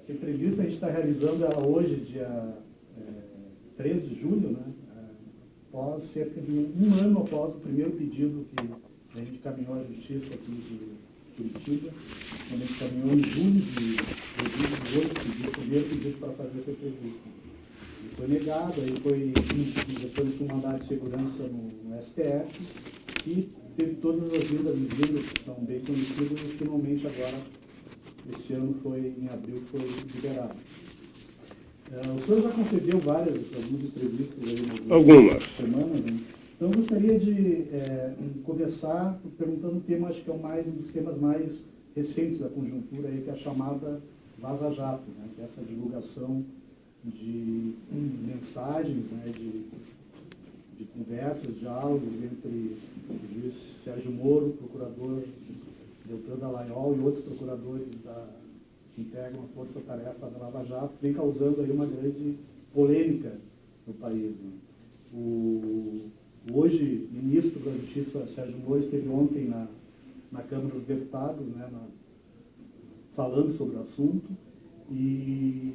Essa entrevista a gente está realizando ela hoje, dia 13 de julho, né? Após cerca de um ano após o primeiro pedido que a gente caminhou à justiça aqui de Curitiba, quando a gente caminhou em julho de 2018, pediu o primeiro pedido para fazer essa entrevista. E foi negado, aí foi ingressando com um mandado de segurança no STF, e teve todas as vindas e vindas que são bem conhecidas, e finalmente agora, esse ano em abril, foi liberado. O senhor já concedeu algumas entrevistas aí algumas semanas, né? Então eu gostaria de começar perguntando um tema, acho que é um dos temas mais recentes da conjuntura, aí, que é a chamada Vaza Jato, né? Que é essa divulgação de mensagens, né? de conversas, diálogos entre o juiz Sérgio Moro, procurador Deltan Dallagnol e outros procuradores que integram a força-tarefa da Lava Jato, vem causando aí uma grande polêmica no país, né? O hoje ministro da Justiça, Sérgio Moro, esteve ontem na Câmara dos Deputados, né, falando sobre o assunto, e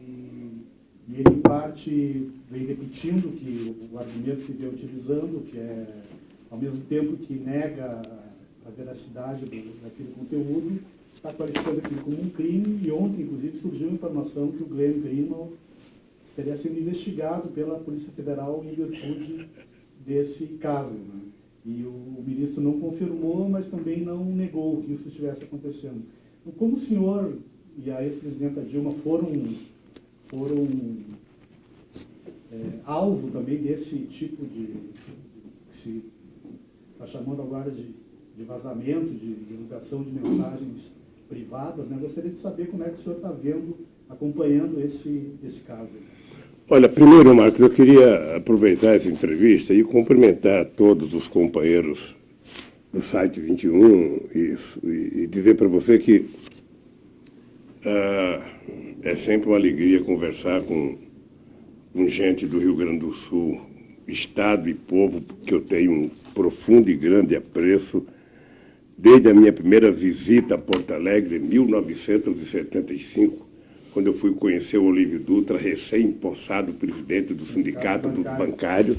ele, em parte, vem repetindo o argumento que vem utilizando, que é, ao mesmo tempo que nega a veracidade daquele conteúdo, está qualificando aquilo como um crime, e ontem, inclusive, surgiu a informação que o Glenn Greenwald estaria sendo investigado pela Polícia Federal em virtude desse caso, né? E o ministro não confirmou, mas também não negou que isso estivesse acontecendo. Então, como o senhor e a ex-presidenta Dilma foram alvo também desse tipo que se está chamando agora de vazamento, de divulgação de mensagens privadas, né? Gostaria de saber como é que o senhor está acompanhando esse caso. Olha, primeiro, Marcos, eu queria aproveitar essa entrevista e cumprimentar todos os companheiros do site 21 e dizer para você que é sempre uma alegria conversar com gente do Rio Grande do Sul, estado e povo que eu tenho um profundo e grande apreço desde a minha primeira visita a Porto Alegre, em 1975, quando eu fui conhecer o Olívio Dutra, recém-empossado presidente do Sindicato dos Bancários,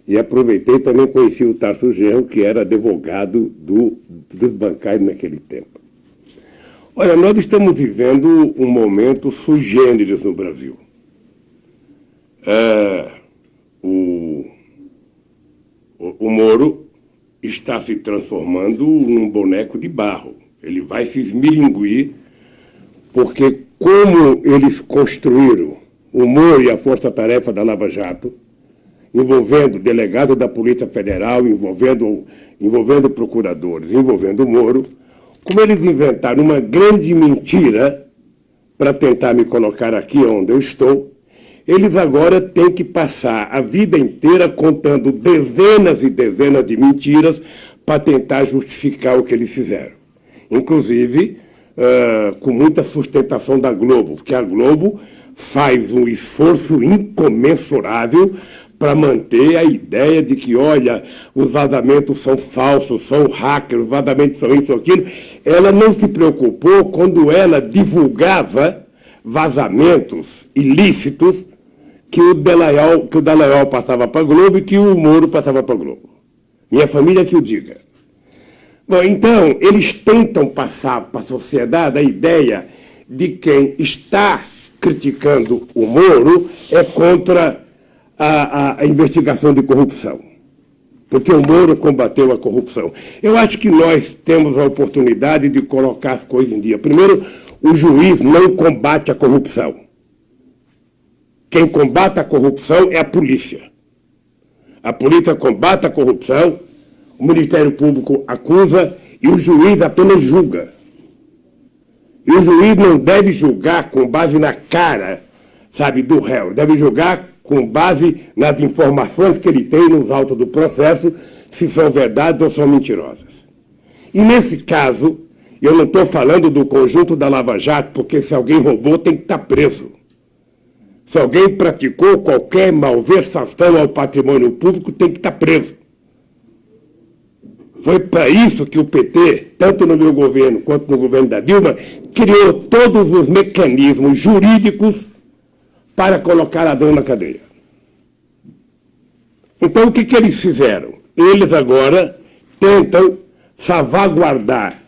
e aproveitei também conheci o Tarso Genro, que era advogado dos bancários naquele tempo. Olha, nós estamos vivendo um momento sui generis no Brasil. O Moro está se transformando num boneco de barro. Ele vai se esmilinguir, porque como eles construíram o Moro e a força-tarefa da Lava Jato, envolvendo delegado da Polícia Federal, envolvendo procuradores, envolvendo o Moro, como eles inventaram uma grande mentira para tentar me colocar aqui onde eu estou, eles agora têm que passar a vida inteira contando dezenas e dezenas de mentiras para tentar justificar o que eles fizeram. Inclusive, com muita sustentação da Globo, porque a Globo faz um esforço incomensurável para manter a ideia de que, olha, os vazamentos são falsos, são hackers, os vazamentos são isso ou aquilo. Ela não se preocupou quando ela divulgava vazamentos ilícitos que o Dallagnol passava para a Globo e que o Moro passava para a Globo. Minha família que o diga. Bom, então, eles tentam passar para a sociedade a ideia de quem está criticando o Moro é contra a investigação de corrupção, porque o Moro combateu a corrupção. Eu acho que nós temos a oportunidade de colocar as coisas em dia. Primeiro, o juiz não combate a corrupção. Quem combate a corrupção é a polícia. A polícia combate a corrupção, o Ministério Público acusa e o juiz apenas julga. E o juiz não deve julgar com base na cara, sabe, do réu. Deve julgar com base nas informações que ele tem nos autos do processo, se são verdades ou são mentirosas. E nesse caso, eu não estou falando do conjunto da Lava Jato, porque se alguém roubou, tem que estar preso. Se alguém praticou qualquer malversação ao patrimônio público, tem que estar preso. Foi para isso que o PT, tanto no meu governo quanto no governo da Dilma, criou todos os mecanismos jurídicos para colocar Adão na cadeia. Então, o que eles fizeram? Eles agora tentam salvaguardar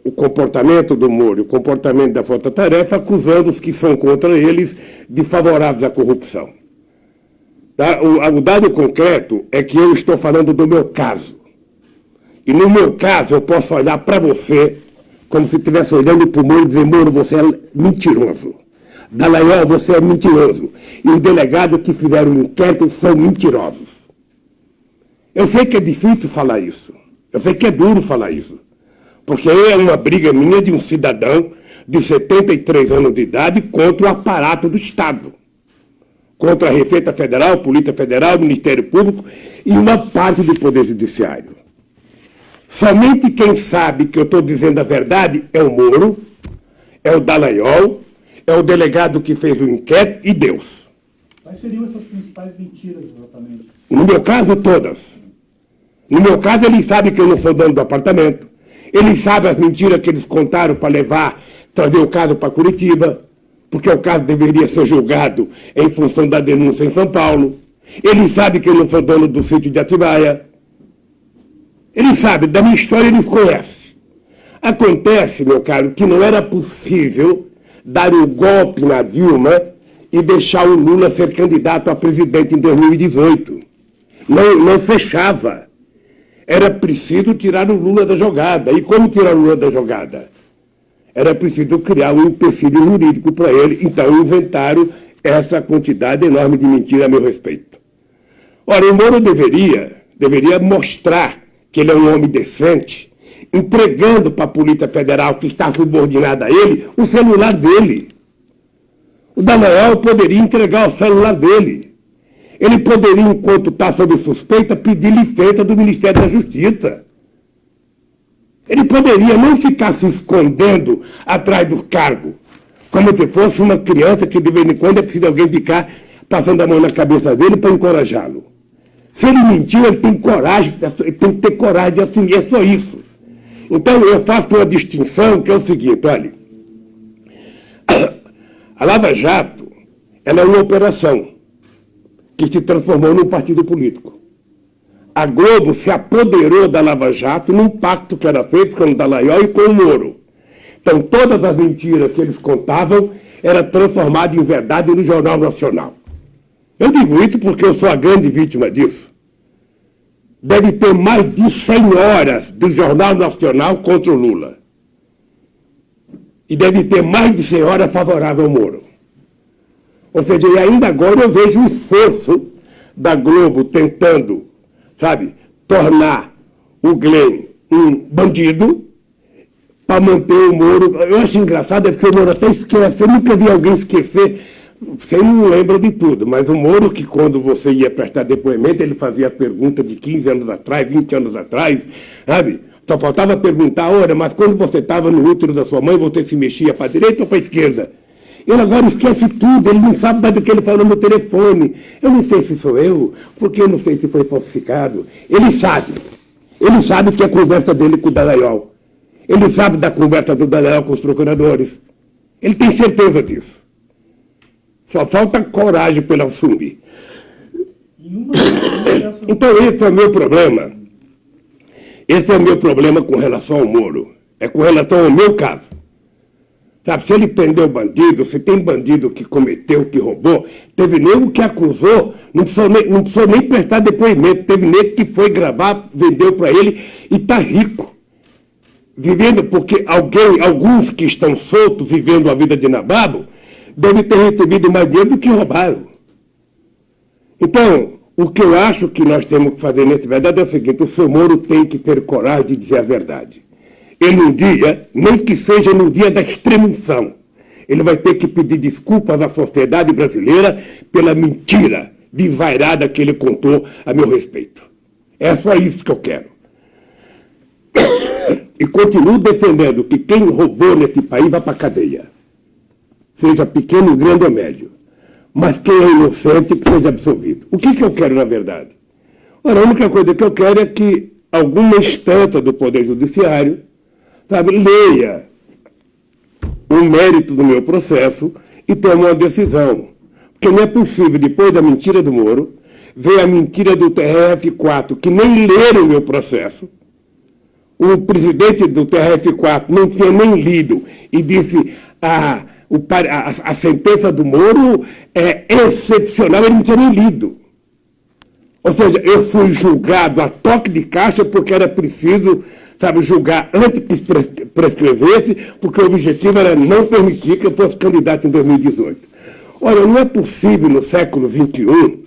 o comportamento do Moro, o comportamento da Força Tarefa, acusando os que são contra eles de favoráveis à corrupção. Tá? O dado concreto é que eu estou falando do meu caso. E no meu caso eu posso olhar para você como se estivesse olhando para o Moro e dizer: Moro, você é mentiroso. Dallagnol, você é mentiroso. E os delegados que fizeram o inquérito são mentirosos. Eu sei que é difícil falar isso. Eu sei que é duro falar isso. Porque é uma briga minha de um cidadão de 73 anos de idade contra o aparato do Estado. Contra a Receita Federal, Polícia Federal, Ministério Público e uma parte do Poder Judiciário. Somente quem sabe que eu estou dizendo a verdade é o Moro, é o Dallagnol, é o delegado que fez o inquérito e Deus. Quais seriam essas principais mentiras, exatamente? No meu caso, todas. No meu caso, eles sabem que eu não sou dono do apartamento. Eles sabem as mentiras que eles contaram para trazer o caso para Curitiba, porque o caso deveria ser julgado em função da denúncia em São Paulo. Eles sabem que eu não sou dono do sítio de Atibaia. Eles sabem, da minha história eles conhecem. Acontece, meu caro, que não era possível dar um golpe na Dilma e deixar o Lula ser candidato a presidente em 2018. Não fechava. Era preciso tirar o Lula da jogada. E como tirar o Lula da jogada? Era preciso criar um empecilho jurídico para ele. Então inventaram essa quantidade enorme de mentira a meu respeito. Ora, o Moro deveria mostrar que ele é um homem decente, entregando para a Polícia Federal, que está subordinada a ele, o celular dele. O Dallagnol poderia entregar o celular dele. Ele poderia, enquanto está sob suspeita, pedir licença do Ministério da Justiça. Ele poderia não ficar se escondendo atrás do cargo, como se fosse uma criança que de vez em quando é preciso alguém ficar passando a mão na cabeça dele para encorajá-lo. Se ele mentiu, ele tem que ter coragem de assumir, é só isso. Então eu faço uma distinção que é o seguinte: olha, a Lava Jato, ela é uma operação que se transformou num partido político. A Globo se apoderou da Lava Jato num pacto que ela fez com o Dallagnol e com o Moro. Então todas as mentiras que eles contavam eram transformadas em verdade no Jornal Nacional. Eu digo isso porque eu sou a grande vítima disso. Deve ter mais de 100 horas do Jornal Nacional contra o Lula. E deve ter mais de 100 horas favorável ao Moro. Ou seja, e ainda agora eu vejo um esforço da Globo tentando, tornar o Glenn um bandido para manter o Moro. Eu acho engraçado, é porque o Moro até esquece. Eu nunca vi alguém esquecer. Você não lembra de tudo, mas o Moro, que quando você ia prestar depoimento, ele fazia pergunta de 15 anos atrás, 20 anos atrás, Só faltava perguntar: ora, mas quando você estava no útero da sua mãe, você se mexia para a direita ou para a esquerda? Ele agora esquece tudo, ele não sabe mais do que ele falou no telefone. Eu não sei se sou eu, porque eu não sei se foi falsificado. Ele sabe que é a conversa dele com o Dallagnol. Ele sabe da conversa do Dallagnol com os procuradores. Ele tem certeza disso. Só falta coragem para ele assumir. Então esse é o meu problema. Esse é o meu problema com relação ao Moro. É com relação ao meu caso. Se ele prendeu bandido, se tem bandido que cometeu, que roubou, teve nego que acusou, não precisou nem prestar depoimento, teve nego que foi gravar, vendeu para ele e está rico. Vivendo, porque alguns que estão soltos, vivendo a vida de nababo, devem ter recebido mais dinheiro do que roubaram. Então, o que eu acho que nós temos que fazer nesse verdade é o seguinte: o seu Moro tem que ter coragem de dizer a verdade. Ele um dia, nem que seja no dia da extrema-unção, ele vai ter que pedir desculpas à sociedade brasileira pela mentira desvairada que ele contou a meu respeito. É só isso que eu quero. E continuo defendendo que quem roubou nesse país vai para a cadeia. Seja pequeno, grande ou médio. Mas quem é inocente que seja absolvido. O que eu quero, na verdade? Ora, a única coisa que eu quero é que alguma instância do Poder Judiciário sabe, leia o mérito do meu processo e tome uma decisão. Porque não é possível, depois da mentira do Moro, ver a mentira do TRF4, que nem leram o meu processo. O presidente do TRF4 não tinha nem lido e disse a sentença do Moro é excepcional, ele não tinha nem lido. Ou seja, eu fui julgado a toque de caixa porque era preciso, sabe, julgar antes que prescrevesse, porque o objetivo era não permitir que eu fosse candidato em 2018. Olha, não é possível no século XXI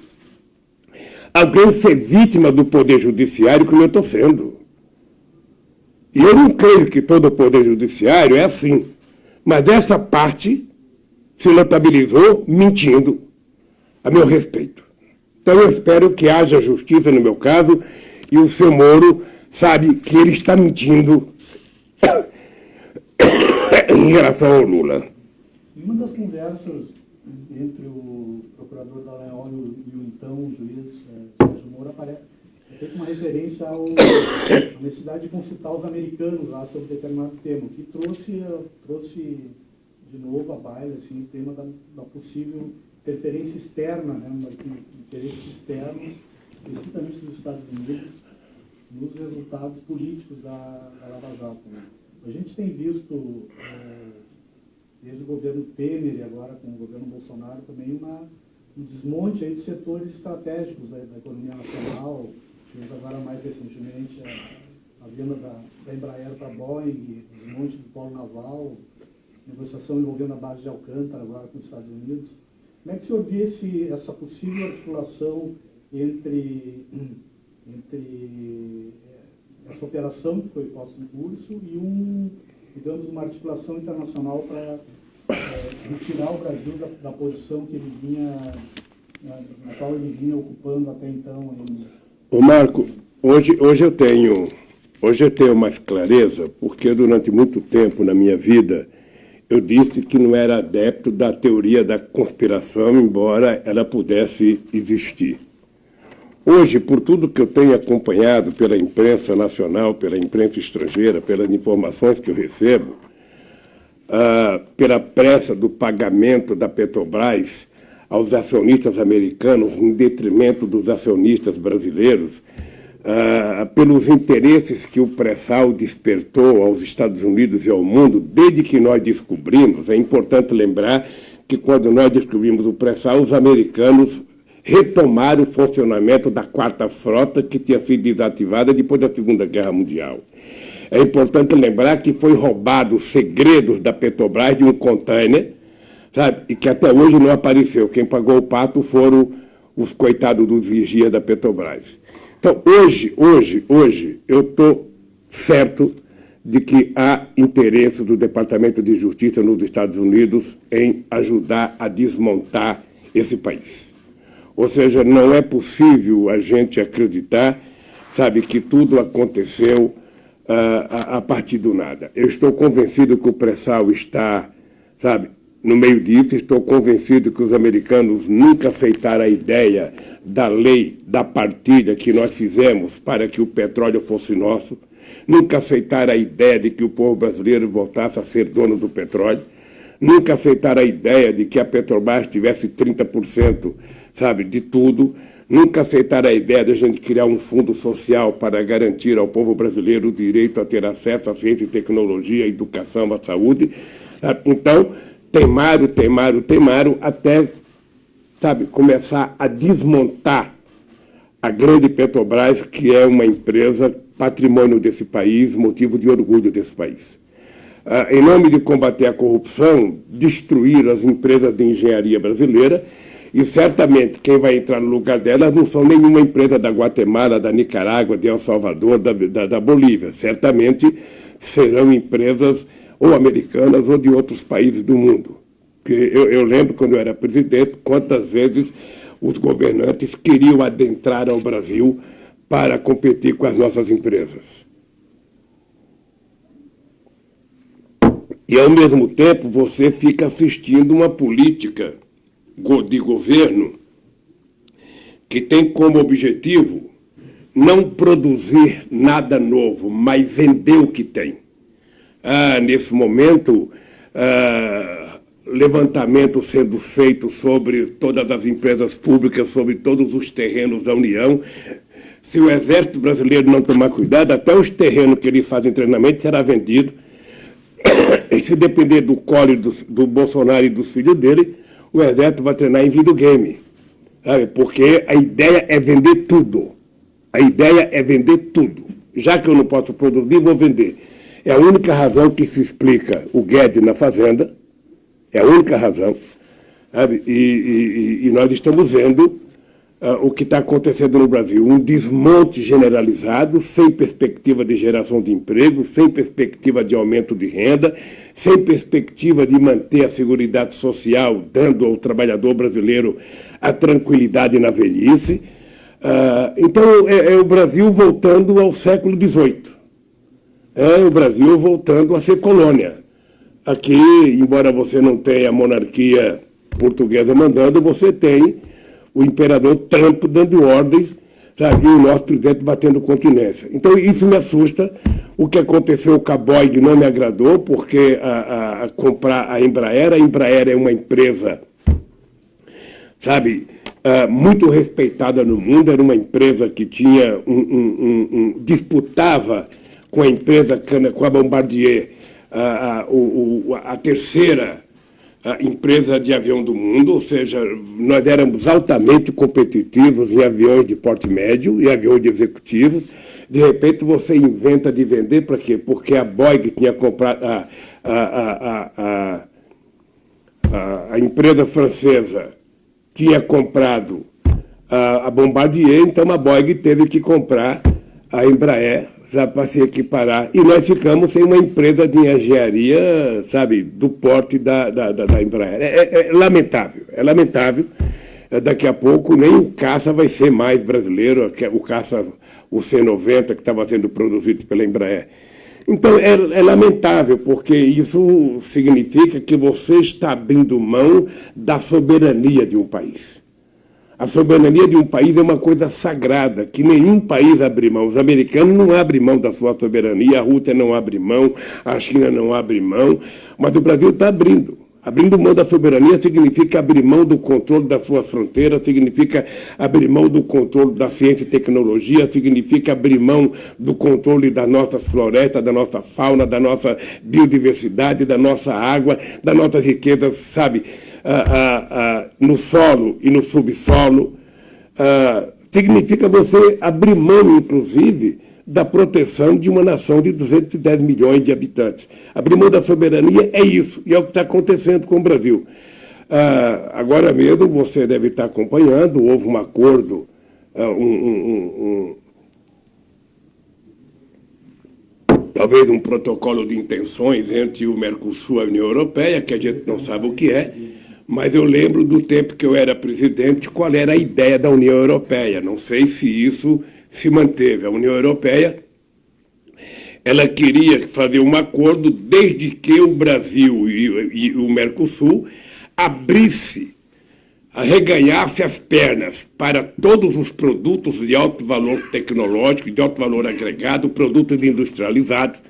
alguém ser vítima do poder judiciário como eu estou sendo. E eu não creio que todo o poder judiciário é assim. Mas essa parte se notabilizou mentindo a meu respeito. Então eu espero que haja justiça no meu caso e o seu Moro sabe que ele está mentindo em relação ao Lula. Em uma das conversas entre o procurador Dallagnol e o então juiz Sérgio Moro é feita uma referência à necessidade de consultar os americanos lá sobre determinado tema, que trouxe de novo à baila assim, o tema da possível interferência externa, né, interesses externos, especificamente dos Estados Unidos, nos resultados políticos da Lava Jato. Né. A gente tem visto, desde o governo Temer e agora com o governo Bolsonaro, também um desmonte aí de setores estratégicos da economia nacional. Tivemos agora mais recentemente a venda da Embraer para a Boeing, desmonte do polo naval, negociação envolvendo a base de Alcântara agora com os Estados Unidos. Como é que o senhor vê essa possível articulação entre essa operação que foi posta em curso e digamos, uma articulação internacional para retirar o Brasil da posição que ele na qual ele vinha ocupando até então? Ô Marco, hoje eu tenho mais clareza, porque durante muito tempo na minha vida eu disse que não era adepto da teoria da conspiração, embora ela pudesse existir. Hoje, por tudo que eu tenho acompanhado pela imprensa nacional, pela imprensa estrangeira, pelas informações que eu recebo, pela pressa do pagamento da Petrobras aos acionistas americanos, em detrimento dos acionistas brasileiros, pelos interesses que o pré-sal despertou aos Estados Unidos e ao mundo, desde que nós descobrimos. É importante lembrar que quando nós descobrimos o pré-sal, os americanos retomaram o funcionamento da quarta frota que tinha sido desativada depois da Segunda Guerra Mundial. É importante lembrar que foi roubado os segredos da Petrobras de um container, sabe, e que até hoje não apareceu. Quem pagou o pato foram os coitados dos vigias da Petrobras. Então, hoje, eu estou certo de que há interesse do Departamento de Justiça nos Estados Unidos em ajudar a desmontar esse país. Ou seja, não é possível a gente acreditar, sabe, que tudo aconteceu a partir do nada. Eu estou convencido que o pré-sal está, sabe, no meio disso. Estou convencido que os americanos nunca aceitaram a ideia da lei da partilha que nós fizemos para que o petróleo fosse nosso, nunca aceitaram a ideia de que o povo brasileiro voltasse a ser dono do petróleo, nunca aceitaram a ideia de que a Petrobras tivesse 30%, sabe, de tudo, nunca aceitaram a ideia de a gente criar um fundo social para garantir ao povo brasileiro o direito a ter acesso à ciência e tecnologia, à educação, à saúde. Sabe? Então, temaram até, sabe, começar a desmontar a grande Petrobras, que é uma empresa patrimônio desse país, motivo de orgulho desse país. Em nome de combater a corrupção, destruir as empresas de engenharia brasileira, e certamente quem vai entrar no lugar delas não são nenhuma empresa da Guatemala, da Nicarágua, de El Salvador, da Bolívia. Certamente serão empresas ou americanas ou de outros países do mundo. Eu lembro, quando eu era presidente, quantas vezes os governantes queriam adentrar ao Brasil para competir com as nossas empresas. E, ao mesmo tempo, você fica assistindo uma política de governo que tem como objetivo não produzir nada novo, mas vender o que tem. nesse momento, levantamento sendo feito sobre todas as empresas públicas, sobre todos os terrenos da União. Se o Exército Brasileiro não tomar cuidado, até os terrenos que eles fazem treinamento será vendido. E se depender do Collor, do Bolsonaro e dos filhos dele, o Exército vai treinar em videogame. Sabe? Porque a ideia é vender tudo. A ideia é vender tudo. Já que eu não posso produzir, vou vender. É a única razão que se explica o Guedes na Fazenda. É a única razão. Sabe? E nós estamos vendo o que está acontecendo no Brasil. Um desmonte generalizado, sem perspectiva de geração de emprego, sem perspectiva de aumento de renda, sem perspectiva de manter a seguridade social, dando ao trabalhador brasileiro a tranquilidade na velhice. Então, é o Brasil voltando ao século XVIII. É o Brasil voltando a ser colônia. Aqui, embora você não tenha a monarquia portuguesa mandando, você tem o imperador Trump dando ordens, sabe, e o nosso presidente batendo continência. Então, isso me assusta. O que aconteceu com a Boeing não me agradou, porque comprar a Embraer é uma empresa, sabe, muito respeitada no mundo, era uma empresa que tinha disputava com a empresa, com a Bombardier, a terceira empresa de avião do mundo, ou seja, nós éramos altamente competitivos em aviões de porte médio e aviões de executivos. De repente você inventa de vender para quê? Porque a Boeing tinha comprado, a empresa francesa tinha comprado a Bombardier, então a Boeing teve que comprar a Embraer para se equiparar. E nós ficamos sem uma empresa de engenharia, sabe, do porte da Embraer. É lamentável, é lamentável. Daqui a pouco nem o caça vai ser mais brasileiro, o caça, o C-90, que estava sendo produzido pela Embraer. Então, é lamentável, porque isso significa que você está abrindo mão da soberania de um país. A soberania de um país é uma coisa sagrada, que nenhum país abre mão. Os americanos não abrem mão da sua soberania, a Rússia não abre mão, a China não abre mão, mas o Brasil está abrindo. Abrindo mão da soberania significa abrir mão do controle das suas fronteiras, significa abrir mão do controle da ciência e tecnologia, significa abrir mão do controle das nossas florestas, da nossa fauna, da nossa biodiversidade, da nossa água, das nossas riquezas, sabe, no solo e no subsolo. Significa você abrir mão, inclusive, da proteção de uma nação de 210 milhões de habitantes. Abrir mão da soberania é isso, e é o que está acontecendo com o Brasil. Agora mesmo, você deve estar acompanhando, houve um acordo, talvez um protocolo de intenções entre o Mercosul e a União Europeia, que a gente não sabe o que é, mas eu lembro do tempo que eu era presidente, qual era a ideia da União Europeia. Não sei se isso se manteve. A União Europeia, ela queria fazer um acordo desde que o Brasil e o Mercosul arreganhasse as pernas para todos os produtos de alto valor tecnológico, de alto valor agregado, produtos industrializados,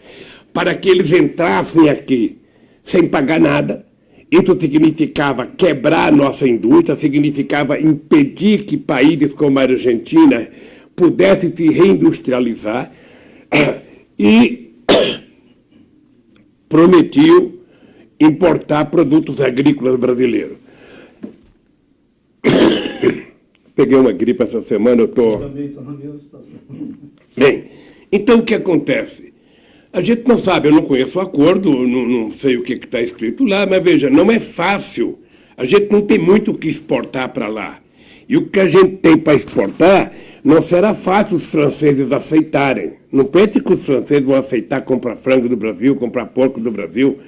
para que eles entrassem aqui sem pagar nada. Isso significava quebrar a nossa indústria, significava impedir que países como a Argentina pudesse se reindustrializar e prometiu importar produtos agrícolas brasileiros. Peguei uma gripe essa semana, eu estou... Também estou na mesma situação. Bem, então o que acontece? A gente não sabe, eu não conheço o acordo, não sei o que está escrito lá, mas veja, não é fácil. A gente não tem muito o que exportar para lá. E o que a gente tem para exportar não será fácil os franceses aceitarem. Não pense que os franceses vão aceitar comprar frango do Brasil, comprar porco do Brasil.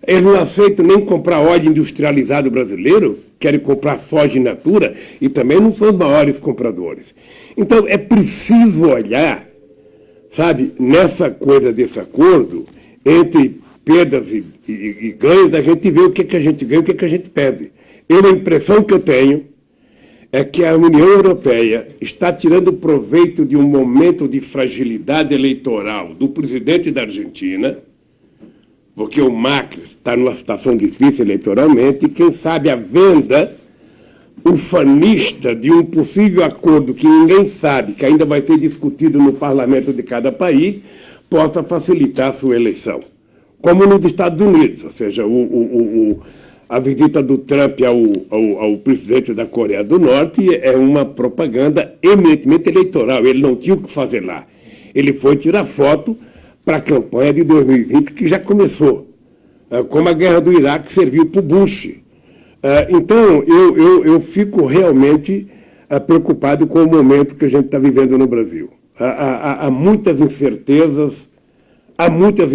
Eles não aceitam nem comprar óleo industrializado brasileiro, querem comprar soja in natura e também não são os maiores compradores. Então, é preciso olhar, sabe, nessa coisa desse acordo, entre perdas e ganhos, a gente vê o que a gente ganha e o que a gente perde. A impressão que eu tenho é que a União Europeia está tirando proveito de um momento de fragilidade eleitoral do presidente da Argentina, porque o Macri está numa situação difícil eleitoralmente, e quem sabe a venda ufanista de um possível acordo que ninguém sabe, que ainda vai ser discutido no parlamento de cada país, possa facilitar a sua eleição. Como nos Estados Unidos, ou seja, a visita do Trump ao presidente da Coreia do Norte é uma propaganda eminentemente eleitoral. Ele não tinha o que fazer lá. Ele foi tirar foto para a campanha de 2020, que já começou, como a guerra do Iraque serviu para o Bush. Então, eu fico realmente preocupado com o momento que a gente está vivendo no Brasil. Há muitas incertezas, há muitas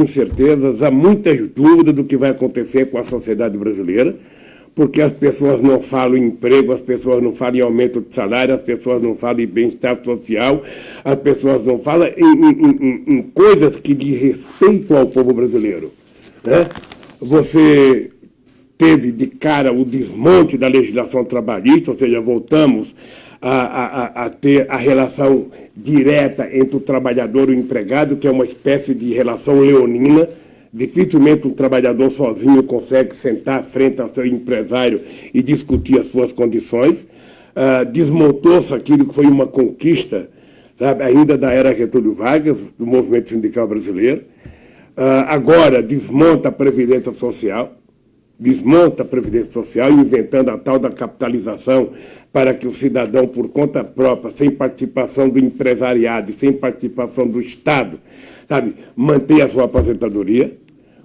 dúvidas do que vai acontecer com a sociedade brasileira, porque as pessoas não falam em emprego, as pessoas não falam em aumento de salário, as pessoas não falam em bem-estar social, as pessoas não falam em coisas que diz respeito ao povo brasileiro, né? Você teve de cara o desmonte da legislação trabalhista, ou seja, voltamos a ter a relação direta entre o trabalhador e o empregado, que é uma espécie de relação leonina. Dificilmente um trabalhador sozinho consegue sentar frente ao seu empresário e discutir as suas condições. Desmontou-se aquilo que foi uma conquista, sabe, ainda da era Getúlio Vargas, do movimento sindical brasileiro. Agora desmonta a Previdência Social, inventando a tal da capitalização para que o cidadão, por conta própria, sem participação do empresariado e sem participação do Estado, sabe, mantenha a sua aposentadoria.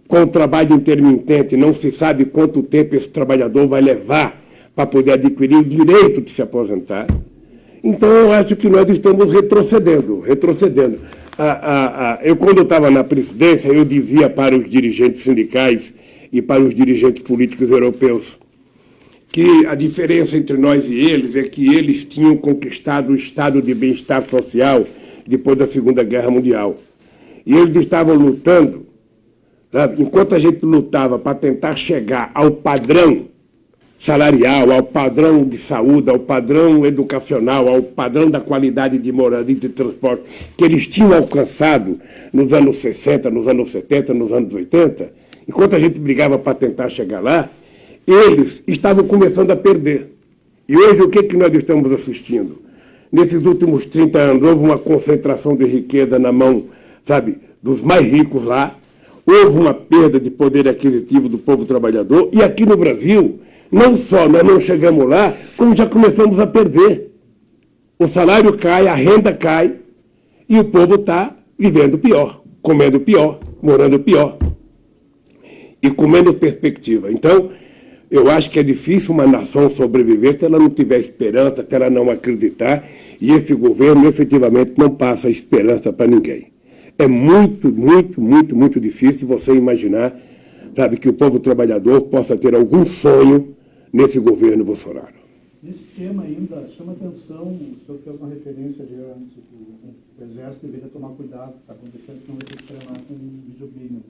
Com o trabalho intermitente, não se sabe quanto tempo esse trabalhador vai levar para poder adquirir o direito de se aposentar. Então, eu acho que nós estamos retrocedendo. Eu, quando estava na presidência, eu dizia para os dirigentes sindicais e para os dirigentes políticos europeus que a diferença entre nós e eles é que eles tinham conquistado o estado de bem-estar social depois da Segunda Guerra Mundial. E eles estavam lutando, sabe, enquanto a gente lutava para tentar chegar ao padrão salarial, ao padrão de saúde, ao padrão educacional, ao padrão da qualidade de moradia e de transporte que eles tinham alcançado nos anos 60, nos anos 70, nos anos 80, enquanto a gente brigava para tentar chegar lá, eles estavam começando a perder. E hoje o que nós estamos assistindo? Nesses últimos 30 anos houve uma concentração de riqueza na mão, sabe, dos mais ricos lá, houve uma perda de poder aquisitivo do povo trabalhador, e aqui no Brasil, não só nós não chegamos lá, como já começamos a perder. O salário cai, a renda cai, e o povo está vivendo pior, comendo pior, morando pior, e com menos perspectiva. Então, eu acho que é difícil uma nação sobreviver se ela não tiver esperança, se ela não acreditar, e esse governo efetivamente não passa esperança para ninguém. É muito, muito, muito, muito difícil você imaginar, sabe, que o povo trabalhador possa ter algum sonho nesse governo Bolsonaro. Nesse tema ainda, chama atenção, o senhor fez uma referência ali antes, o Exército deveria tomar cuidado com o que está acontecendo, senão vai ter que treinar com videogame.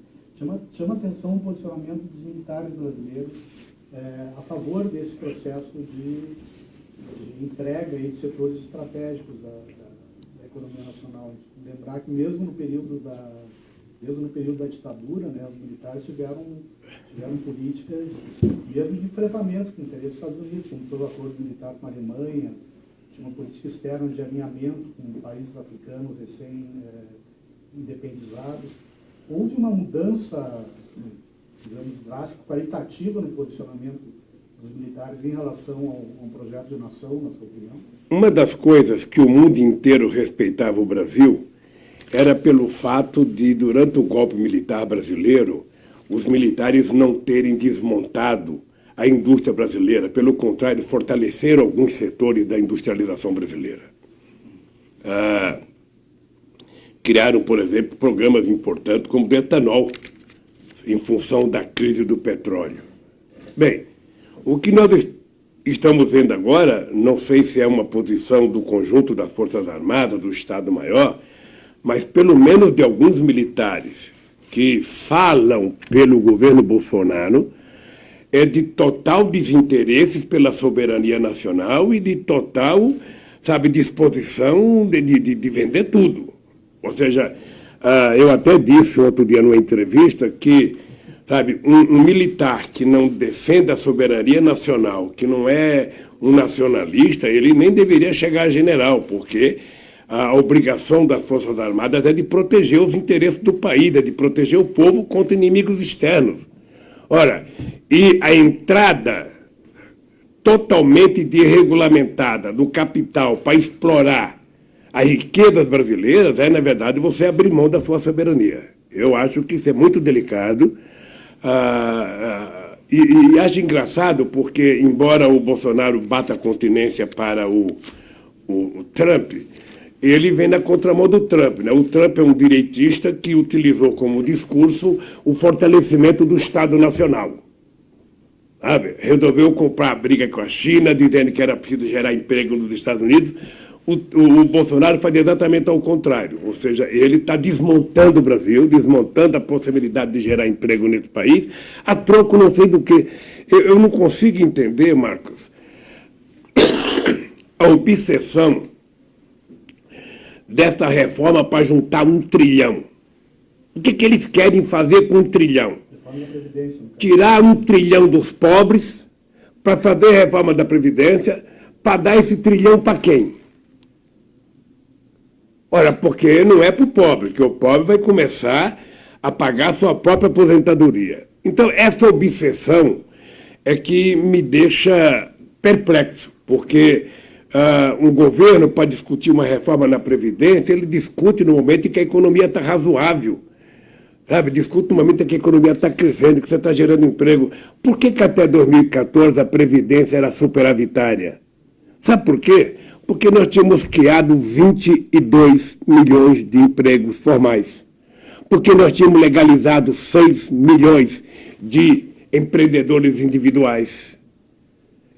Chama atenção o posicionamento dos militares brasileiros a favor desse processo de entrega aí de setores estratégicos da economia nacional. Lembrar que mesmo no período da ditadura, né, os militares tiveram políticas mesmo de enfrentamento com o interesse dos Estados Unidos, como foi o acordo militar com a Alemanha, tinha uma política externa de alinhamento com países africanos recém-independizados. Houve uma mudança, digamos, drástica, qualitativa no posicionamento dos militares em relação a um projeto de nação, na sua opinião? Uma das coisas que o mundo inteiro respeitava o Brasil era pelo fato de, durante o golpe militar brasileiro, os militares não terem desmontado a indústria brasileira, pelo contrário, fortaleceram alguns setores da industrialização brasileira. Criaram, por exemplo, programas importantes como o do etanol, em função da crise do petróleo. Bem, o que nós estamos vendo agora, não sei se é uma posição do conjunto das Forças Armadas, do Estado-Maior, mas pelo menos de alguns militares que falam pelo governo Bolsonaro, é de total desinteresse pela soberania nacional e de total, sabe, disposição de vender tudo. Ou seja, eu até disse outro dia numa entrevista que, Sabe, um militar que não defende a soberania nacional, que não é um nacionalista, ele nem deveria chegar a general, porque a obrigação das Forças Armadas é de proteger os interesses do país, é de proteger o povo contra inimigos externos. Ora, e a entrada totalmente desregulamentada do capital para explorar as riquezas brasileiras é, na verdade, você abrir mão da sua soberania. Eu acho que isso é muito delicado. E acho engraçado porque, embora o Bolsonaro bata continência para o Trump, ele vem na contramão do Trump, né? O Trump é um direitista que utilizou como discurso o fortalecimento do Estado Nacional. Sabe? Resolveu comprar a briga com a China, dizendo que era preciso gerar emprego nos Estados Unidos. O Bolsonaro faz exatamente ao contrário, ou seja, ele está desmontando o Brasil, desmontando a possibilidade de gerar emprego nesse país, a troco não sei do que. Eu não consigo entender, Marcos, a obsessão dessa reforma para juntar 1 trilhão. O que eles querem fazer com 1 trilhão? Tirar 1 trilhão dos pobres para fazer a reforma da Previdência, para dar esse trilhão para quem? Ora, porque não é para o pobre, que o pobre vai começar a pagar sua própria aposentadoria. Então, essa obsessão é que me deixa perplexo, porque um governo, para discutir uma reforma na Previdência, ele discute no momento em que a economia está razoável. Sabe, discute no momento em que a economia está crescendo, que você está gerando emprego. Por que até 2014 a Previdência era superavitária? Sabe por quê? Porque nós tínhamos criado 22 milhões de empregos formais. Porque nós tínhamos legalizado 6 milhões de empreendedores individuais.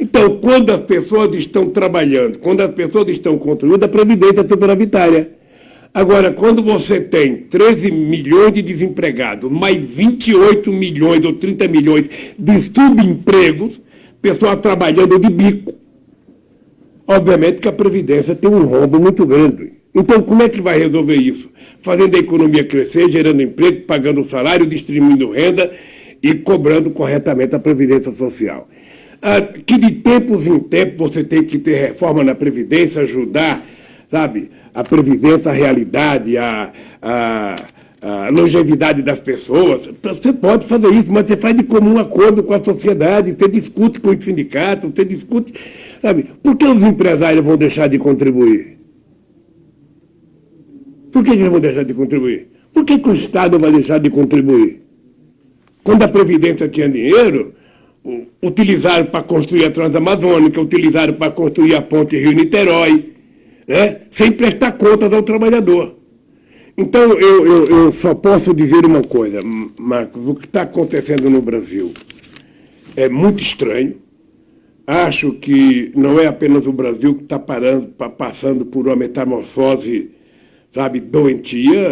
Então, quando as pessoas estão trabalhando, quando as pessoas estão contribuindo, a Previdência é superavitária. Agora, quando você tem 13 milhões de desempregados, mais 28 milhões ou 30 milhões de subempregos, pessoas trabalhando de bico, obviamente que a Previdência tem um rombo muito grande. Então, como é que vai resolver isso? Fazendo a economia crescer, gerando emprego, pagando salário, distribuindo renda e cobrando corretamente a Previdência Social. Que de tempos em tempos você tem que ter reforma na Previdência, ajudar, sabe, a Previdência, a realidade, a longevidade das pessoas. Você pode fazer isso, mas você faz de comum acordo com a sociedade, você discute com os sindicatos, você discute... Sabe, por que os empresários vão deixar de contribuir? Por que eles vão deixar de contribuir? Por que o Estado vai deixar de contribuir? Quando a Previdência tinha dinheiro, utilizaram para construir a Transamazônica, utilizaram para construir a ponte Rio-Niterói, né? Sem prestar contas ao trabalhador. Então, eu só posso dizer uma coisa, Marcos, o que está acontecendo no Brasil é muito estranho. Acho que não é apenas o Brasil que está passando por uma metamorfose, sabe, doentia,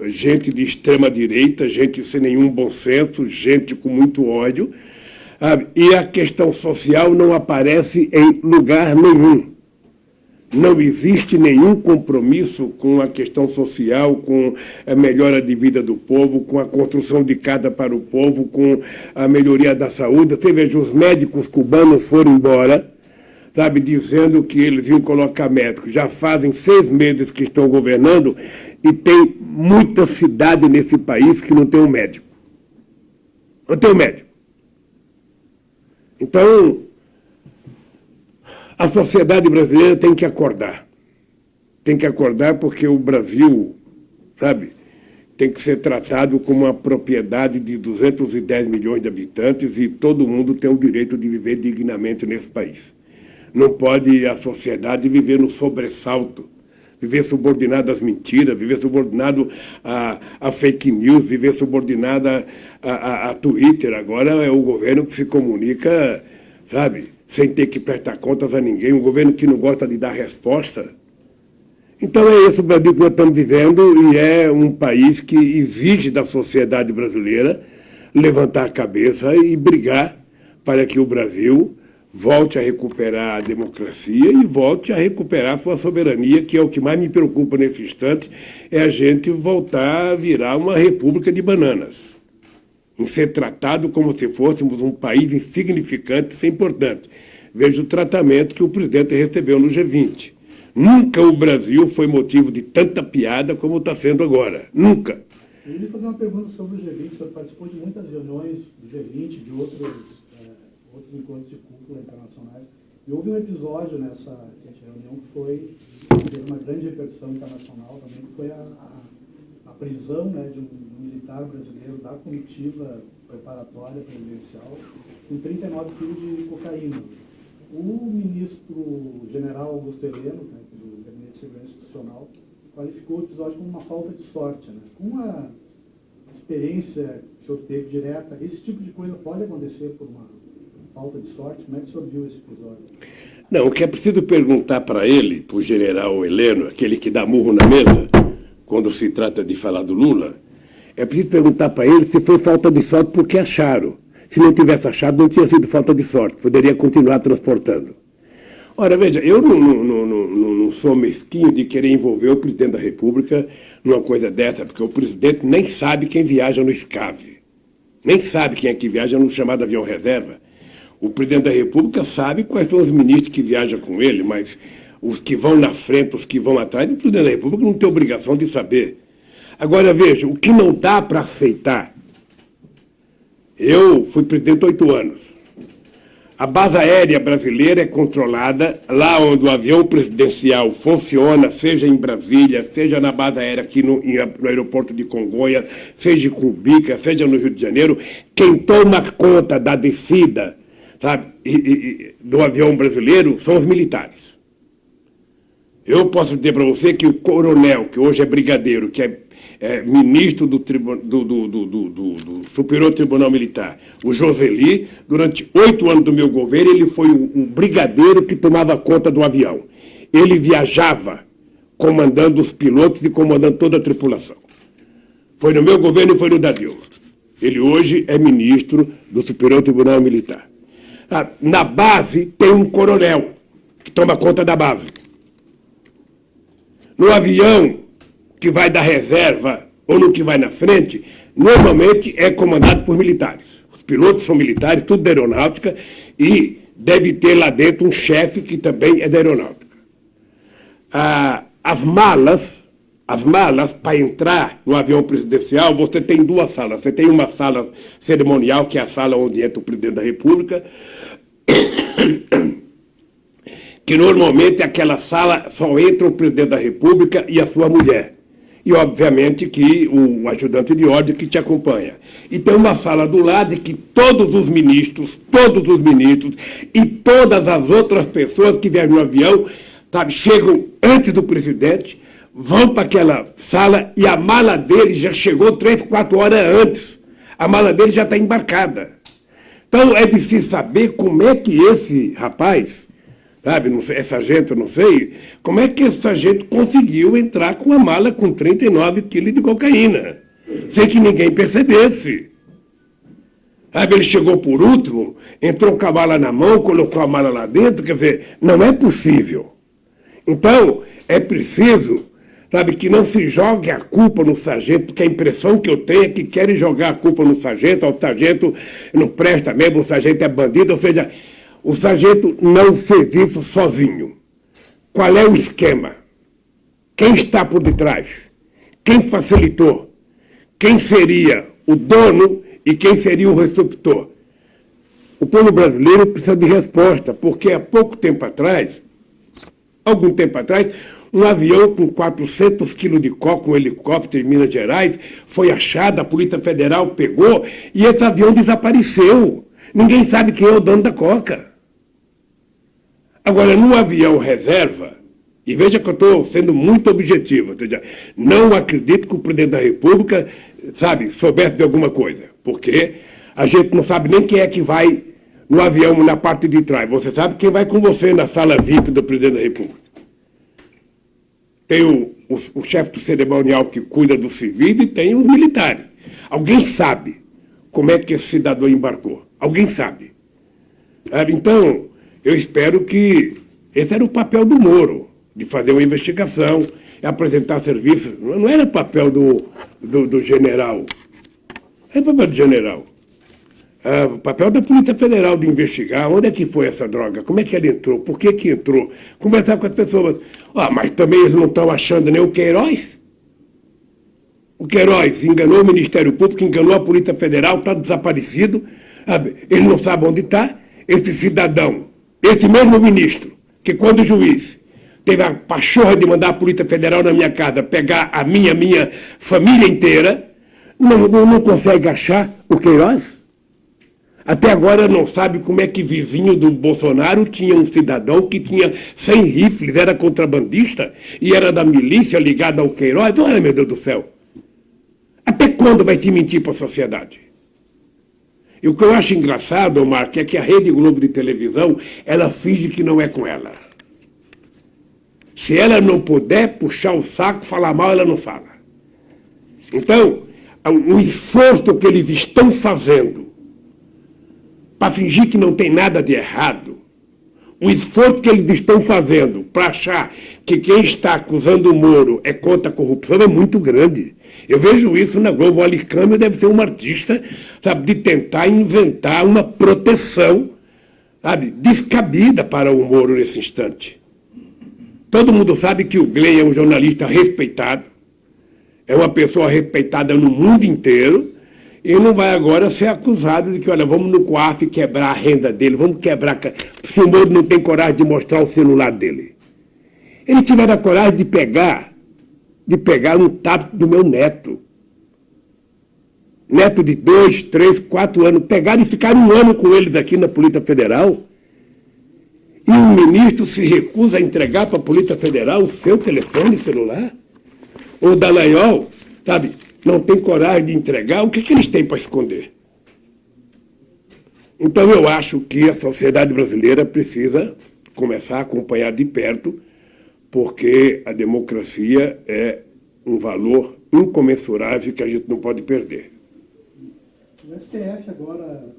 gente de extrema direita, gente sem nenhum bom senso, gente com muito ódio, sabe? E a questão social não aparece em lugar nenhum. Não existe nenhum compromisso com a questão social, com a melhora de vida do povo, com a construção de casa para o povo, com a melhoria da saúde. Você veja, os médicos cubanos foram embora, sabe, dizendo que eles iam colocar médicos. Já fazem 6 meses que estão governando e tem muita cidade nesse país que não tem um médico. Não tem um médico. Então, a sociedade brasileira tem que acordar. Tem que acordar porque o Brasil, sabe, tem que ser tratado como uma propriedade de 210 milhões de habitantes e todo mundo tem o direito de viver dignamente nesse país. Não pode a sociedade viver no sobressalto, viver subordinado às mentiras, viver subordinado a fake news, viver subordinado a Twitter. Agora é o governo que se comunica, sabe, sem ter que prestar contas a ninguém, um governo que não gosta de dar resposta. Então é esse o Brasil que nós estamos vivendo e é um país que exige da sociedade brasileira levantar a cabeça e brigar para que o Brasil volte a recuperar a democracia e volte a recuperar a sua soberania, que é o que mais me preocupa nesse instante, é a gente voltar a virar uma república de bananas. em ser tratado como se fôssemos um país insignificante, sem importante. Veja o tratamento que o presidente recebeu no G20. Nunca o Brasil foi motivo de tanta piada como está sendo agora. Nunca. Eu queria fazer uma pergunta sobre o G20. O senhor participou de muitas reuniões do G20, de outros encontros de cúpula internacionais. E houve um episódio nessa reunião que teve uma grande repercussão internacional também, que foi a prisão, né, de um militar brasileiro da comitiva preparatória presidencial com 39 quilos de cocaína. O ministro general Augusto Heleno, né, do Gabinete de Segurança Institucional, qualificou o episódio como uma falta de sorte. Né? Com a experiência que o senhor teve direta, esse tipo de coisa pode acontecer por uma falta de sorte? Como é que o senhor viu esse episódio? Não, o que é preciso perguntar para ele, para o general Heleno, aquele que dá murro na mesa, quando se trata de falar do Lula, é preciso perguntar para ele se foi falta de sorte porque acharam. Se não tivesse achado, não tinha sido falta de sorte, poderia continuar transportando. Ora, veja, eu não sou mesquinho de querer envolver o presidente da República numa coisa dessa, porque o presidente nem sabe quem viaja no SCAV, nem sabe quem é que viaja no chamado avião reserva. O presidente da República sabe quais são os ministros que viajam com ele, mas os que vão na frente, os que vão atrás, o presidente da República não tem obrigação de saber. Agora, veja, o que não dá para aceitar. Eu fui presidente 8 anos. A base aérea brasileira é controlada lá onde o avião presidencial funciona, seja em Brasília, seja na base aérea aqui no aeroporto de Congonhas, seja em Cumbica, seja no Rio de Janeiro. Quem toma conta da descida, sabe, do avião brasileiro são os militares. Eu posso dizer para você que o coronel, que hoje é brigadeiro, que é ministro do Superior Tribunal Militar, o Joseli, durante 8 anos do meu governo, ele foi um brigadeiro que tomava conta do avião. Ele viajava comandando os pilotos e comandando toda a tripulação. Foi no meu governo e foi no da Dilma. Ele hoje é ministro do Superior Tribunal Militar. Na base tem um coronel que toma conta da base. No avião que vai da reserva ou no que vai na frente, normalmente é comandado por militares. Os pilotos são militares, tudo da aeronáutica, e deve ter lá dentro um chefe que também é da aeronáutica. As malas para entrar no avião presidencial, você tem 2 salas. Você tem uma sala cerimonial, que é a sala onde entra o presidente da República, que normalmente aquela sala só entra o presidente da República e a sua mulher. E, obviamente, que o ajudante de ordem que te acompanha. E tem uma sala do lado em que todos os ministros e todas as outras pessoas que vieram no avião, sabe, chegam antes do presidente, vão para aquela sala e a mala dele já chegou 3, 4 horas antes. A mala dele já está embarcada. Então, é preciso saber como é que esse rapaz, sabe, não sei, sargento, não sei, como é que esse sargento conseguiu entrar com a mala com 39 quilos de cocaína, sem que ninguém percebesse. Sabe, ele chegou por último, entrou com a mala na mão, colocou a mala lá dentro, quer dizer, não é possível. Então, é preciso, sabe, que não se jogue a culpa no sargento, porque a impressão que eu tenho é que querem jogar a culpa no sargento, o sargento não presta mesmo, o sargento é bandido, ou seja, o sargento não fez isso sozinho. Qual é o esquema? Quem está por detrás? Quem facilitou? Quem seria o dono e quem seria o receptor? O povo brasileiro precisa de resposta, porque há algum tempo atrás, um avião com 400 quilos de coca, um helicóptero em Minas Gerais, foi achado, a Polícia Federal pegou e esse avião desapareceu. Ninguém sabe quem é o dono da coca. Agora, no avião reserva, e veja que eu estou sendo muito objetivo, ou seja, não acredito que o presidente da República, sabe, soubesse de alguma coisa, porque a gente não sabe nem quem é que vai no avião na parte de trás. Você sabe quem vai com você na sala VIP do presidente da República. Tem o chefe do cerimonial que cuida dos civis e tem os militares. Alguém sabe como é que esse cidadão embarcou. Alguém sabe. Então, eu espero que esse era o papel do Moro, de fazer uma investigação, apresentar serviços. Não era papel do general É papel de general. O papel da Polícia Federal de investigar onde é que foi essa droga, como é que ela entrou, por que que entrou, conversar com as pessoas. Mas também eles não estão achando nem o Queiroz. O Queiroz enganou o Ministério Público, enganou a Polícia Federal, está desaparecido, ele não sabe onde está. Esse cidadão, esse mesmo ministro, que quando o juiz teve a pachorra de mandar a Polícia Federal na minha casa pegar a minha família inteira, não consegue achar o Queiroz? Até agora não sabe como é que vizinho do Bolsonaro tinha um cidadão que tinha 100 rifles, era contrabandista e era da milícia ligada ao Queiroz. Olha, meu Deus do céu. Até quando vai se mentir para a sociedade? E o que eu acho engraçado, Marco, é que a Rede Globo de televisão, ela finge que não é com ela. Se ela não puder puxar o saco, falar mal, ela não fala. Então, o esforço que eles estão fazendo para fingir que não tem nada de errado, o esforço que eles estão fazendo para achar que quem está acusando o Moro é contra a corrupção é muito grande. Eu vejo isso na Globo. O Alicâmbio deve ser um artista, sabe, de tentar inventar uma proteção, sabe, descabida para o Moro nesse instante. Todo mundo sabe que o Glenn é um jornalista respeitado, é uma pessoa respeitada no mundo inteiro, e não vai agora ser acusado de que, olha, vamos no COAF quebrar a renda dele, vamos quebrar... Se o Moro não tem coragem de mostrar o celular dele. Eles tiveram a coragem de pegar um tablet do meu neto. Neto de 2, 3, 4 anos. Pegaram e ficaram 1 ano com eles aqui na Polícia Federal. E o ministro se recusa a entregar para a Polícia Federal o seu telefone celular. O Dallagnol, sabe, não tem coragem de entregar. O que eles têm para esconder? Então eu acho que a sociedade brasileira precisa começar a acompanhar de perto, porque a democracia é um valor incomensurável que a gente não pode perder. O STF agora,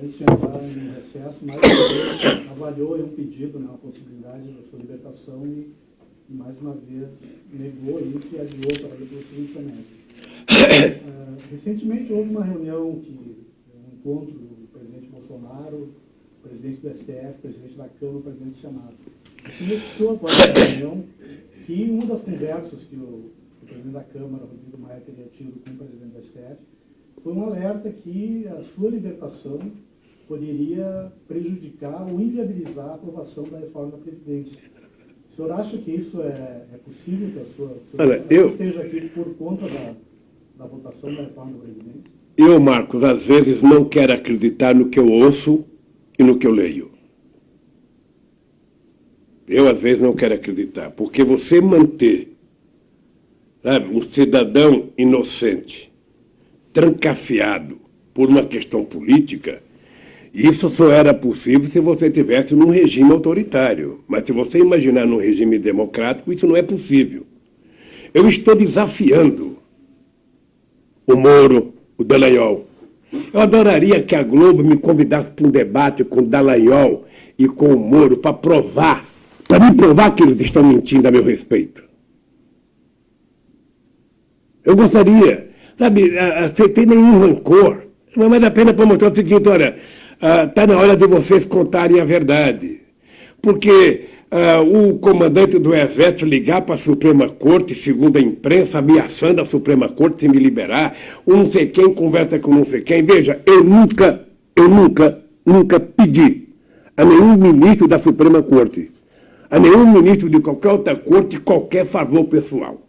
antes de entrar em recesso, mais uma vez avaliou um pedido, né, a possibilidade da sua libertação e mais uma vez negou isso e adiou para depois do semestre. Recentemente houve uma reunião, um encontro do presidente Bolsonaro, presidente do STF, presidente da Câmara, presidente do Senado. Se noticiou agora na reunião que uma das conversas que o presidente da Câmara, Rodrigo Maia, teria tido com o presidente do STF, foi um alerta que a sua libertação poderia prejudicar ou inviabilizar a aprovação da reforma da Previdência. O senhor acha que isso é possível, que a sua esteja aqui por conta da votação da reforma da Previdência? Eu, Marcos, às vezes não quero acreditar no que eu ouço e no que eu leio. Eu, às vezes, não quero acreditar, porque você manter, sabe, um cidadão inocente, trancafiado por uma questão política, isso só era possível se você estivesse num regime autoritário. Mas se você imaginar num regime democrático, isso não é possível. Eu estou desafiando o Moro, o Dallagnol. Eu adoraria que a Globo me convidasse para um debate com o Dallagnol e com o Moro para me provar que eles estão mentindo a meu respeito. Eu gostaria, sabe, sem ter nenhum rancor. Não vale a pena para mostrar o seguinte, olha, está na hora de vocês contarem a verdade. Porque o comandante do Exército ligar para a Suprema Corte, segundo a imprensa, ameaçando a Suprema Corte se me liberar, um não sei quem conversa com não sei quem. Veja, eu nunca pedi a nenhum ministro da Suprema Corte, a nenhum ministro de qualquer outra corte, qualquer favor pessoal.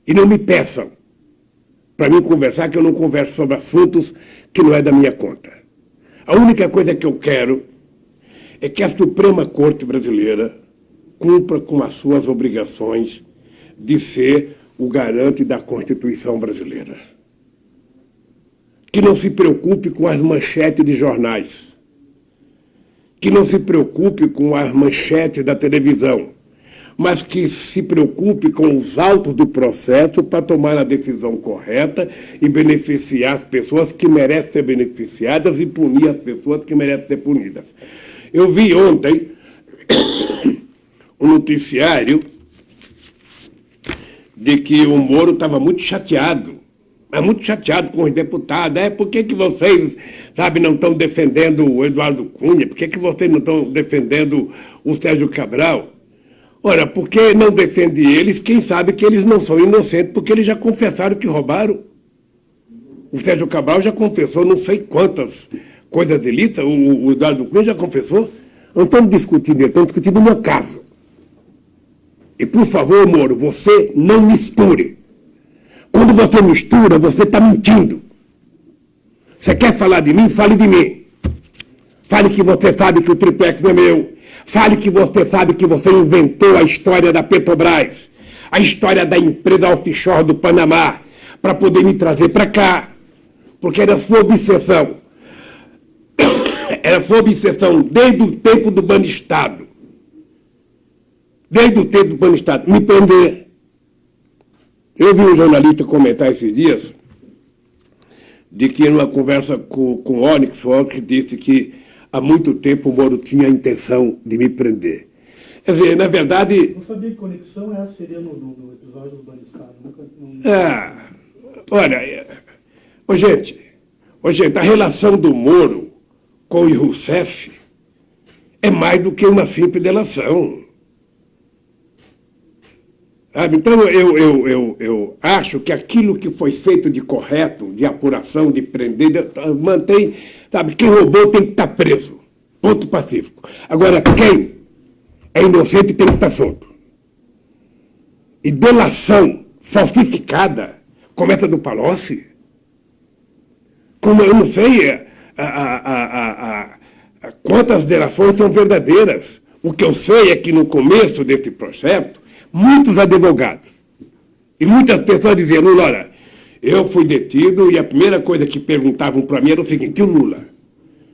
E não me peçam para mim conversar, que eu não converso sobre assuntos que não é da minha conta. A única coisa que eu quero é que a Suprema Corte brasileira cumpra com as suas obrigações de ser o garante da Constituição brasileira. Que não se preocupe com as manchetes de jornais. Que não se preocupe com as manchetes da televisão, mas que se preocupe com os autos do processo para tomar a decisão correta e beneficiar as pessoas que merecem ser beneficiadas e punir as pessoas que merecem ser punidas. Eu vi ontem um noticiário de que o Moro estava muito chateado. mas muito chateado com os deputados. Por que vocês, sabe, não estão defendendo o Eduardo Cunha? Por que vocês não estão defendendo o Sérgio Cabral? Ora, porque não defende eles, quem sabe que eles não são inocentes, porque eles já confessaram que roubaram. O Sérgio Cabral já confessou não sei quantas coisas ilícitas, o Eduardo Cunha já confessou. Não estamos discutindo, estamos discutindo o meu caso. E, por favor, Moro, você não misture. Quando você mistura, você está mentindo. Você quer falar de mim? Fale de mim. Fale que você sabe que o triplex não é meu. Fale que você sabe que você inventou a história da Petrobras, a história da empresa offshore do Panamá, para poder me trazer para cá. Porque era sua obsessão. Era sua obsessão desde o tempo do Banestado. Desde o tempo do Banestado. Me prender. Eu vi um jornalista comentar esses dias de que numa conversa com o Onyx disse que há muito tempo o Moro tinha a intenção de me prender. Quer dizer, na verdade... Não sabia que conexão essa seria no episódio do Banestado. Olha, gente, a relação do Moro com o Rousseff é mais do que uma simples delação. Sabe? Então, eu acho que aquilo que foi feito de correto, de apuração, de prender, mantém, sabe, quem roubou tem que estar preso. Ponto pacífico. Agora, quem é inocente tem que estar solto. E delação falsificada, como essa do Palocci, como eu não sei quantas delações são verdadeiras. O que eu sei é que no começo desse processo, muitos advogados e muitas pessoas dizendo, olha, eu fui detido e a primeira coisa que perguntavam para mim era o seguinte, e o Lula?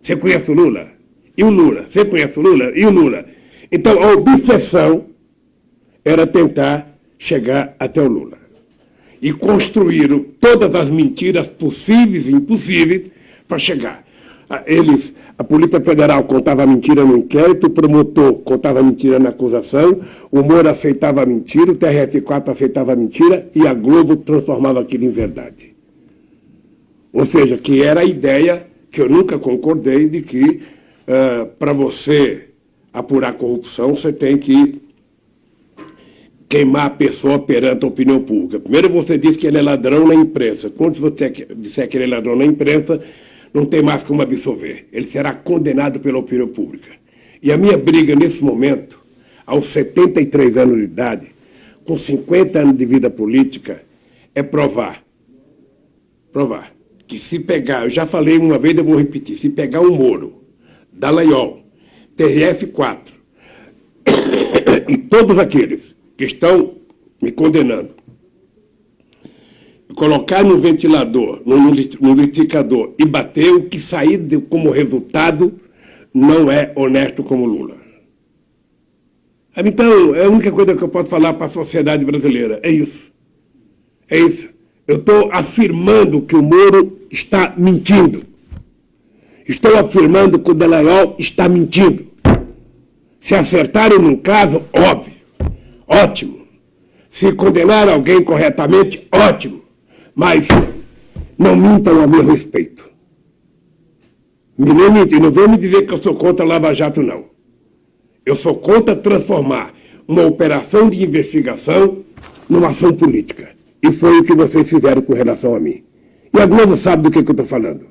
Você conhece o Lula? E o Lula? Você conhece o Lula? E o Lula? Então a obsessão era tentar chegar até o Lula. E construíram todas as mentiras possíveis e impossíveis para chegar. A Polícia Federal contava mentira no inquérito, o promotor contava mentira na acusação, o Moro aceitava a mentira, o TRF4 aceitava a mentira e a Globo transformava aquilo em verdade. Ou seja, que era a ideia que eu nunca concordei de que para você apurar corrupção você tem que queimar a pessoa perante a opinião pública. Primeiro você diz que ele é ladrão na imprensa. Quando você disser que ele é ladrão na imprensa, não tem mais como absolver. Ele será condenado pela opinião pública. E a minha briga nesse momento, aos 73 anos de idade, com 50 anos de vida política, é provar que se pegar, eu já falei uma vez, eu vou repetir, se pegar um Moro, Dallagnol, TRF4 e todos aqueles que estão me condenando, colocar no ventilador, no liquidificador e bater, o que sair como resultado não é honesto como Lula. Então, é a única coisa que eu posso falar para a sociedade brasileira. É isso. É isso. Eu estou afirmando que o Moro está mentindo. Estou afirmando que o Dallagnol está mentindo. Se acertarem num caso, óbvio. Ótimo. Se condenar alguém corretamente, ótimo. Mas não mintam a meu respeito. Não mentem, não vão me dizer que eu sou contra a Lava Jato, não. Eu sou contra transformar uma operação de investigação numa ação política. E foi o que vocês fizeram com relação a mim. E a Globo sabe do que eu estou falando.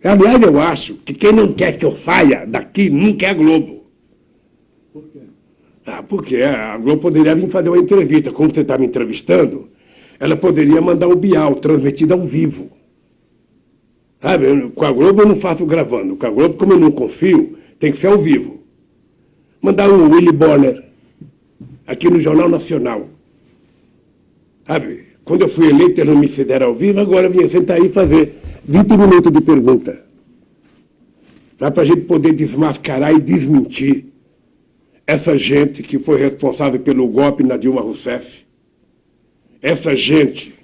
Aliás, eu acho que quem não quer que eu saia daqui nunca é a Globo. Por quê? Porque a Globo poderia vir fazer uma entrevista. Como você está me entrevistando, ela poderia mandar um Bial transmitido ao vivo. Sabe, com a Globo eu não faço gravando. Com a Globo, como eu não confio, tem que ser ao vivo. Mandar o Willy Bonner aqui no Jornal Nacional. Sabe, quando eu fui eleito, eles não me fizeram ao vivo, agora eu vinha sentar aí e fazer 20 minutos de pergunta. Para a gente poder desmascarar e desmentir essa gente que foi responsável pelo golpe na Dilma Rousseff. Essa gente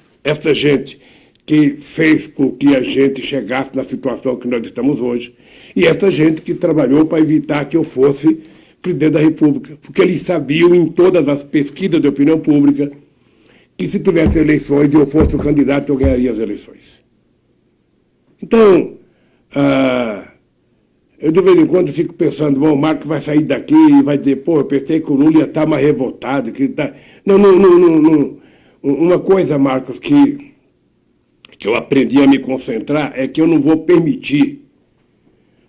que fez com que a gente chegasse na situação que nós estamos hoje. E essa gente que trabalhou para evitar que eu fosse presidente da República. Porque eles sabiam em todas as pesquisas de opinião pública que se tivesse eleições e eu fosse o candidato, eu ganharia as eleições. Então, eu de vez em quando fico pensando, bom, o Marcos vai sair daqui e vai dizer, pô, eu pensei que o Lula ia estar mais revoltado. Que tá... Não. Uma coisa, Marcos, que eu aprendi a me concentrar é que eu não vou permitir,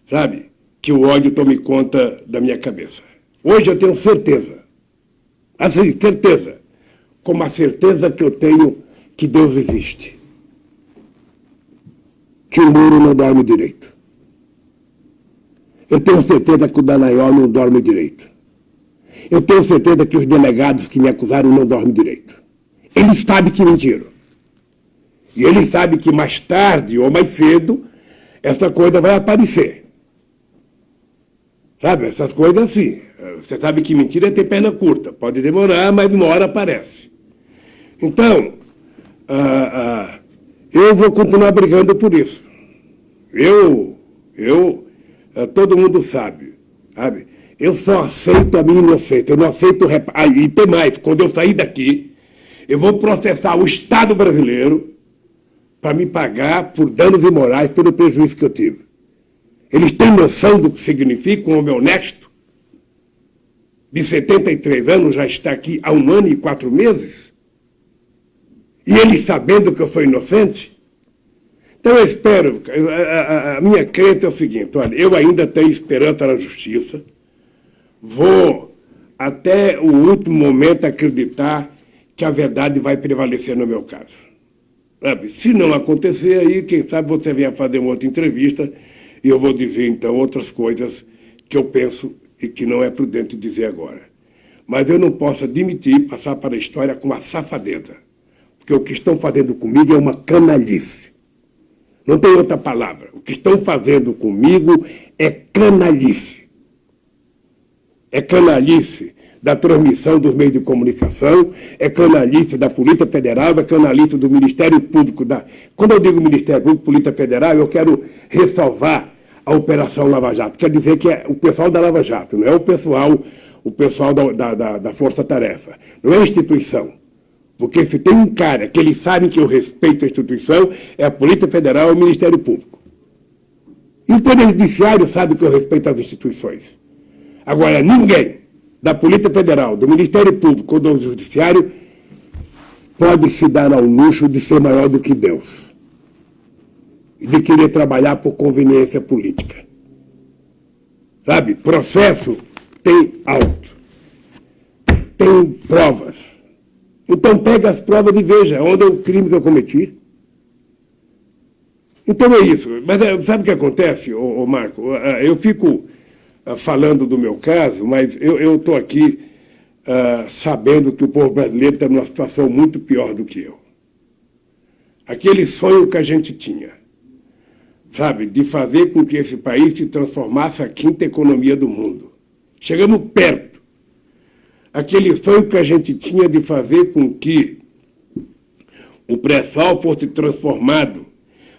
sabe, que o ódio tome conta da minha cabeça. Hoje eu tenho certeza, assim, certeza, como a certeza que eu tenho que Deus existe. Que o Moro não dorme direito. Eu tenho certeza que o Dallagnol não dorme direito. Eu tenho certeza que os delegados que me acusaram não dormem direito. Eles sabem que mentiram. E eles sabem que mais tarde ou mais cedo essa coisa vai aparecer. Sabe, essas coisas assim. Você sabe que mentira é ter perna curta. Pode demorar, mas uma hora aparece. Então, eu vou continuar brigando por isso. Todo mundo sabe. Eu só aceito a minha inocência. Eu não aceito... E tem mais, quando eu sair daqui, eu vou processar o Estado brasileiro para me pagar por danos imorais pelo prejuízo que eu tive. Eles têm noção do que significa um homem honesto? De 73 anos, já está aqui há 1 ano e 4 meses? E eles sabendo que eu sou inocente? Então eu espero, a minha crença é o seguinte, olha, eu ainda tenho esperança na justiça, vou até o último momento acreditar que a verdade vai prevalecer no meu caso. Sabe? Se não acontecer aí, quem sabe você venha fazer uma outra entrevista e eu vou dizer então outras coisas que eu penso e que não é prudente dizer agora. Mas eu não posso admitir passar para a história com uma safadeza, porque o que estão fazendo comigo é uma canalice. Não tem outra palavra. O que estão fazendo comigo é canalice. É canalice da transmissão dos meios de comunicação, é canalice da Polícia Federal, é canalice do Ministério Público. Quando eu digo Ministério Público, Polícia Federal, eu quero ressalvar a Operação Lava Jato. Quer dizer que é o pessoal da Lava Jato, não é o pessoal da Força Tarefa. Não é a instituição. Porque se tem um cara que eles sabem que eu respeito a instituição, é a Polícia Federal e o Ministério Público. E o Poder Judiciário sabe que eu respeito as instituições. Agora, ninguém da Polícia Federal, do Ministério Público ou do Judiciário pode se dar ao luxo de ser maior do que Deus. E de querer trabalhar por conveniência política. Sabe? Processo tem auto. Tem provas. Então pega as provas e veja onde é o crime que eu cometi. Então é isso. Mas sabe o que acontece, Marco? Eu fico falando do meu caso, mas eu estou aqui sabendo que o povo brasileiro está numa situação muito pior do que eu. Aquele sonho que a gente tinha, sabe, de fazer com que esse país se transformasse a 5ª economia do mundo. Chegamos perto. Aquele sonho que a gente tinha de fazer com que o pré-sal fosse transformado,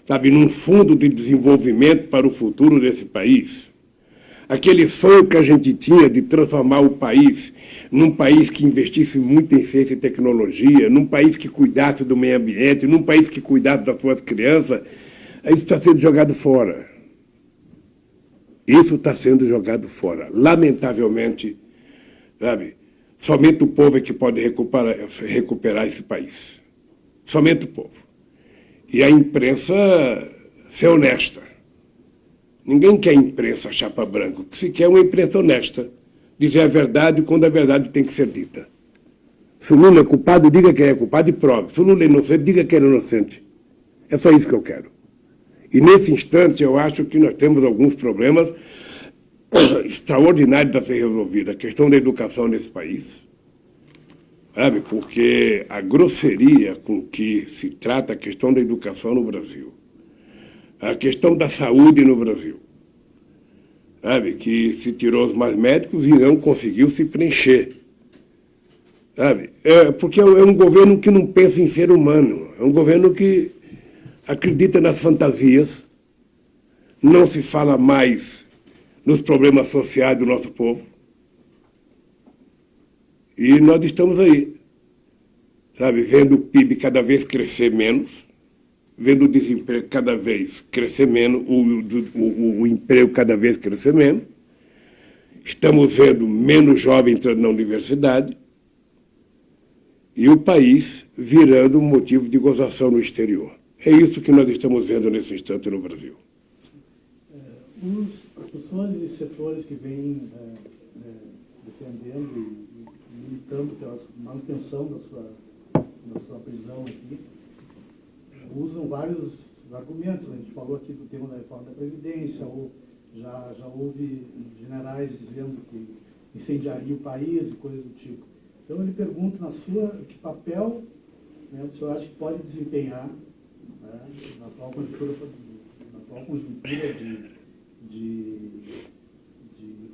sabe, num fundo de desenvolvimento para o futuro desse país. Aquele sonho que a gente tinha de transformar o país num país que investisse muito em ciência e tecnologia, num país que cuidasse do meio ambiente, num país que cuidasse das suas crianças, isso está sendo jogado fora. Isso está sendo jogado fora. Lamentavelmente, sabe? Somente o povo é que pode recuperar esse país. Somente o povo. E a imprensa ser honesta. Ninguém quer imprensa chapa branca. O que se quer é uma imprensa honesta. Dizer a verdade quando a verdade tem que ser dita. Se o Lula é culpado, diga que ele é culpado e prove. Se o Lula é inocente, diga que ele é inocente. É só isso que eu quero. E nesse instante eu acho que nós temos alguns problemas extraordinário a ser resolvida, a questão da educação nesse país, sabe? Porque a grosseria com que se trata a questão da educação no Brasil, a questão da saúde no Brasil, sabe? Que se tirou os mais médicos e não conseguiu se preencher, sabe? Porque é um governo que não pensa em ser humano, é um governo que acredita nas fantasias, não se fala mais nos problemas sociais do nosso povo. E nós estamos aí. sabe, vendo o PIB cada vez crescer menos, vendo o desemprego cada vez crescer menos, o emprego cada vez crescer menos. Estamos vendo menos jovens entrando na universidade e o país virando um motivo de gozação no exterior. É isso que nós estamos vendo nesse instante no Brasil. As pessoas e setores que vêm defendendo e militando pela manutenção da sua prisão aqui, usam vários argumentos. A gente falou aqui do tema da reforma da Previdência, ou já houve generais dizendo que incendiaria o país e coisas do tipo. Então, eu lhe pergunto, que papel, né, o senhor acha que pode desempenhar, né, na atual conjuntura de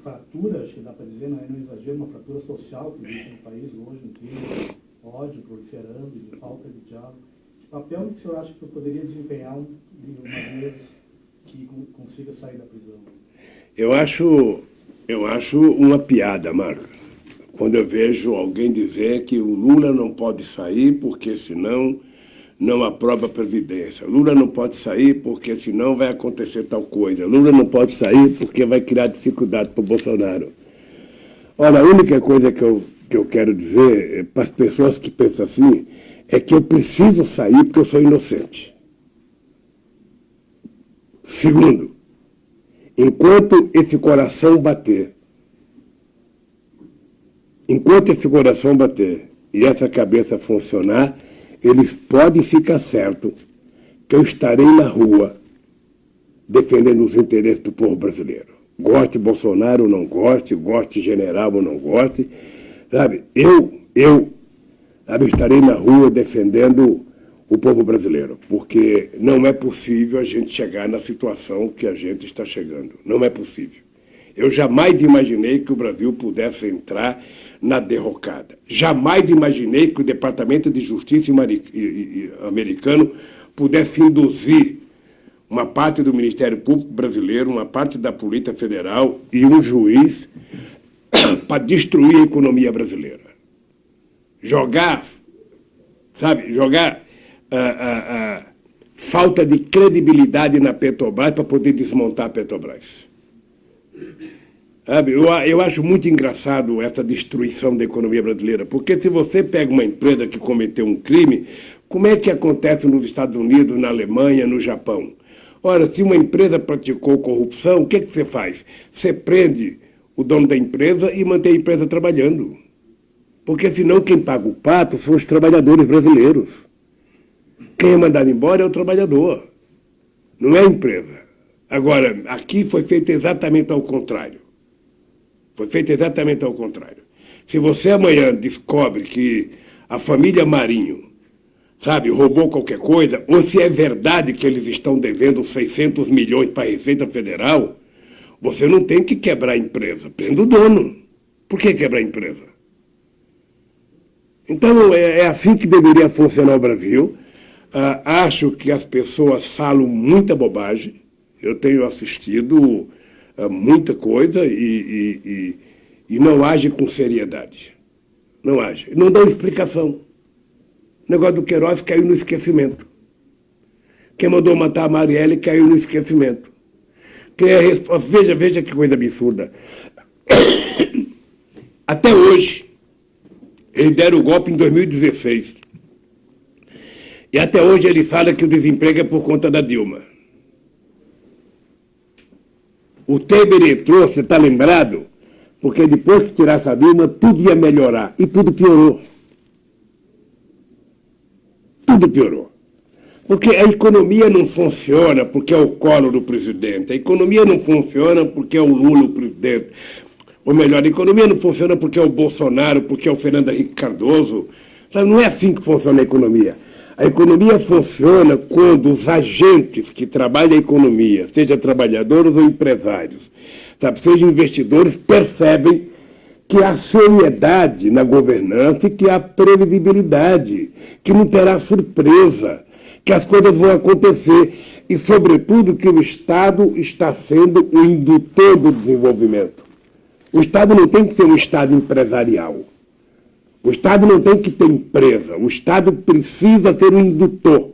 fratura, acho que dá para dizer, não é um exagero, uma fratura social que existe no país hoje, um clima de ódio proliferando, de falta de diálogo. Que papel que o senhor acha que poderia desempenhar uma vez que consiga sair da prisão? Eu acho uma piada, Marcos, quando eu vejo alguém dizer que o Lula não pode sair porque senão não aprova a Previdência. Lula não pode sair porque senão vai acontecer tal coisa. Lula não pode sair porque vai criar dificuldade para o Bolsonaro. Olha, a única coisa que eu quero dizer para as pessoas que pensam assim é que eu preciso sair porque eu sou inocente. Segundo, enquanto esse coração bater e essa cabeça funcionar, eles podem ficar certos que eu estarei na rua defendendo os interesses do povo brasileiro. Goste Bolsonaro ou não goste, goste general ou não goste, sabe? Eu estarei na rua defendendo o povo brasileiro, porque não é possível a gente chegar na situação que a gente está chegando. Não é possível. Eu jamais imaginei que o Brasil pudesse entrar na derrocada. Jamais imaginei que o Departamento de Justiça americano pudesse induzir uma parte do Ministério Público brasileiro, uma parte da Polícia Federal e um juiz para destruir a economia brasileira. Jogar falta de credibilidade na Petrobras para poder desmontar a Petrobras. Sabe, eu acho muito engraçado essa destruição da economia brasileira, porque se você pega uma empresa que cometeu um crime, como é que acontece nos Estados Unidos, na Alemanha, no Japão? Ora, se uma empresa praticou corrupção, o que você faz? Você prende o dono da empresa e mantém a empresa trabalhando. Porque senão quem paga o pato são os trabalhadores brasileiros. Quem é mandado embora é o trabalhador, não é a empresa. Agora, aqui foi feito exatamente ao contrário. Se você amanhã descobre que a família Marinho, sabe, roubou qualquer coisa, ou se é verdade que eles estão devendo 600 milhões para a Receita Federal, você não tem que quebrar a empresa, prenda o dono. Por que quebrar a empresa? Então, é assim que deveria funcionar o Brasil. Acho que as pessoas falam muita bobagem. Eu tenho assistido muita coisa e não age com seriedade. Não age. Não dá explicação. O negócio do Queiroz caiu no esquecimento. Quem mandou matar a Marielle caiu no esquecimento. Veja que coisa absurda. Até hoje, eles deram o golpe em 2016. E até hoje ele fala que o desemprego é por conta da Dilma. O Temer entrou, você está lembrado? Porque depois que tirasse a Dilma, tudo ia melhorar. E tudo piorou. Tudo piorou. Porque a economia não funciona porque é o Collor o presidente. A economia não funciona porque é o Lula o presidente. Ou melhor, a economia não funciona porque é o Bolsonaro, porque é o Fernando Henrique Cardoso. Sabe, não é assim que funciona a economia. A economia funciona quando os agentes que trabalham a economia, seja trabalhadores ou empresários, sabe, seja investidores, percebem que há seriedade na governança e que há previsibilidade, que não terá surpresa, que as coisas vão acontecer e, sobretudo, que o Estado está sendo o indutor do desenvolvimento. O Estado não tem que ser um Estado empresarial. O Estado não tem que ter empresa, o Estado precisa ser um indutor.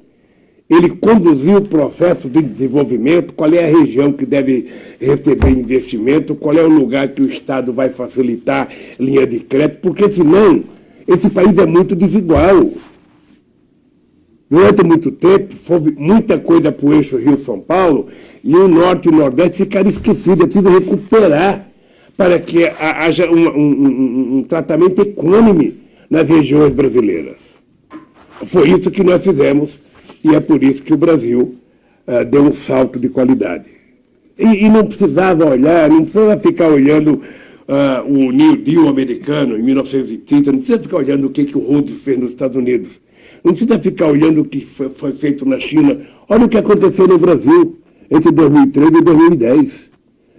Ele conduziu o processo de desenvolvimento, qual é a região que deve receber investimento, qual é o lugar que o Estado vai facilitar linha de crédito, porque senão esse país é muito desigual. Durante muito tempo, foi muita coisa para o eixo Rio-São Paulo e o Norte e o Nordeste ficaram esquecidos. É preciso recuperar para que haja um tratamento equânime nas regiões brasileiras. Foi isso que nós fizemos e é por isso que o Brasil deu um salto de qualidade. E não precisava olhar, não precisa ficar olhando o New Deal americano em 1930, não precisa ficar olhando o que o Roosevelt fez nos Estados Unidos. Não precisa ficar olhando o que foi feito na China. Olha o que aconteceu no Brasil entre 2013 e 2010.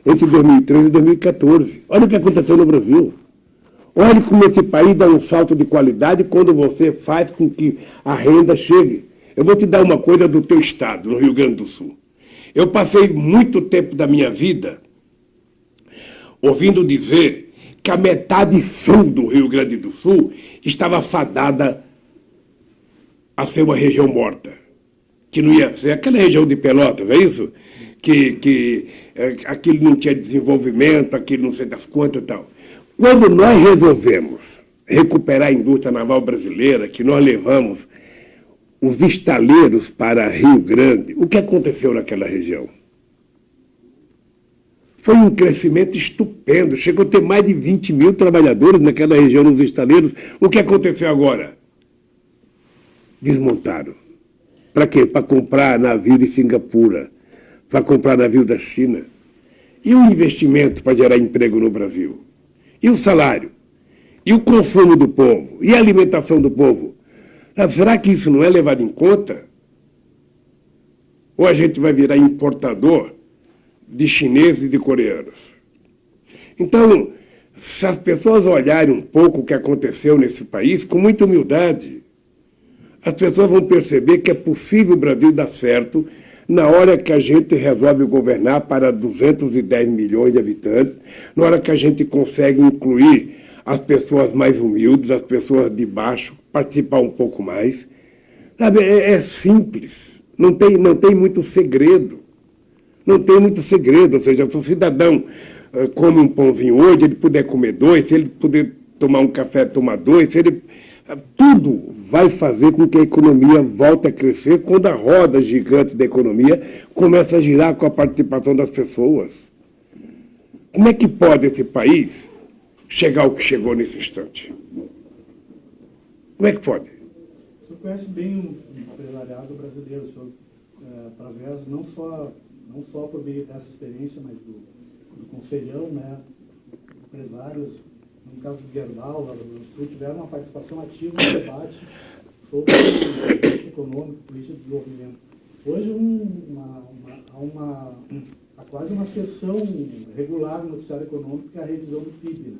Entre 2013 e 2014. Olha o que aconteceu no Brasil. Olha como esse país dá um salto de qualidade quando você faz com que a renda chegue. Eu vou te dar uma coisa do teu estado, no Rio Grande do Sul. Eu passei muito tempo da minha vida ouvindo dizer que a metade sul do Rio Grande do Sul estava fadada a ser uma região morta, que não ia ser aquela região de Pelotas, é isso? Que aquilo não tinha desenvolvimento, aquilo não sei das quantas e tal. Quando nós resolvemos recuperar a indústria naval brasileira, que nós levamos os estaleiros para Rio Grande, o que aconteceu naquela região? Foi um crescimento estupendo, chegou a ter mais de 20 mil trabalhadores naquela região, nos estaleiros. O que aconteceu agora? Desmontaram. Para quê? Para comprar navio de Singapura, para comprar navio da China. E o investimento para gerar emprego no Brasil? E o salário? E o consumo do povo? E a alimentação do povo? Será que isso não é levado em conta? Ou a gente vai virar importador de chineses e de coreanos? Então, se as pessoas olharem um pouco o que aconteceu nesse país, com muita humildade, as pessoas vão perceber que é possível o Brasil dar certo na hora que a gente resolve governar para 210 milhões de habitantes, na hora que a gente consegue incluir as pessoas mais humildes, as pessoas de baixo, participar um pouco mais. Sabe, é simples, não tem muito segredo. Não tem muito segredo, ou seja, se o cidadão come um pãozinho hoje, ele puder comer dois, se ele puder tomar um café, tomar dois, se ele... Tudo vai fazer com que a economia volte a crescer quando a roda gigante da economia começa a girar com a participação das pessoas. Como é que pode esse país chegar ao que chegou nesse instante? Como é que pode? O senhor conhece bem o empresariado brasileiro, o senhor, através não só por meio dessa experiência, mas do conselhão, né, empresários, no caso do Gerdau, tiveram uma participação ativa no debate sobre política econômica, política de desenvolvimento. Hoje há quase uma sessão regular no noticiário econômico, que é a revisão do PIB. Né?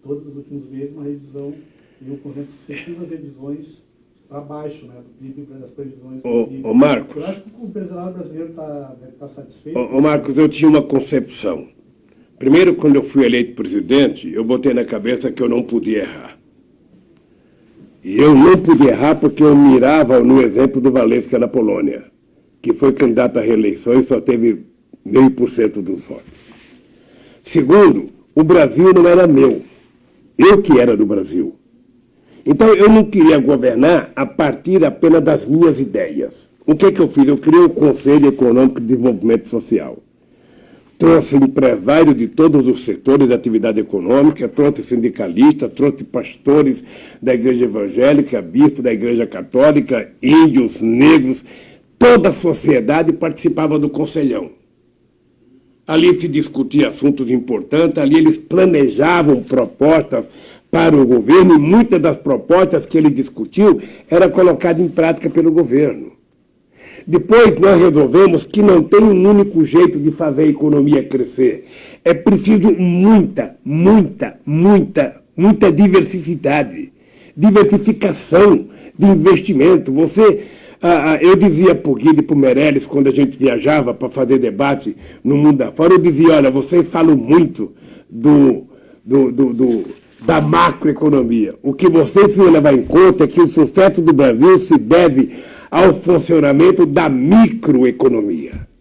Todos os últimos meses, uma revisão e ocorrendo sucessivas revisões para baixo, né, do PIB, das previsões do PIB. Ô Marcos, eu acho que o empresariado brasileiro deve estar satisfeito. Ô Marcos, eu tinha uma concepção. Primeiro, quando eu fui eleito presidente, eu botei na cabeça que eu não podia errar. E eu não podia errar porque eu mirava no exemplo do Valesca na Polônia, que foi candidato à reeleição e só teve 0,5% dos votos. Segundo, o Brasil não era meu. Eu que era do Brasil. Então, eu não queria governar a partir apenas das minhas ideias. O que eu fiz? Eu criei o Conselho Econômico de Desenvolvimento Social. Trouxe empresários de todos os setores da atividade econômica, trouxe sindicalistas, trouxe pastores da igreja evangélica, bispos da igreja católica, índios, negros, toda a sociedade participava do conselhão. Ali se discutia assuntos importantes, ali eles planejavam propostas para o governo e muitas das propostas que ele discutiu eram colocadas em prática pelo governo. Depois nós resolvemos que não tem um único jeito de fazer a economia crescer. É preciso muita diversificação de investimento. Eu dizia para o Guido e para o Meirelles, quando a gente viajava para fazer debate no mundo afora, eu dizia, olha, vocês falam muito da macroeconomia. O que vocês precisam levar em conta é que o sucesso do Brasil se deve ao funcionamento da microeconomia.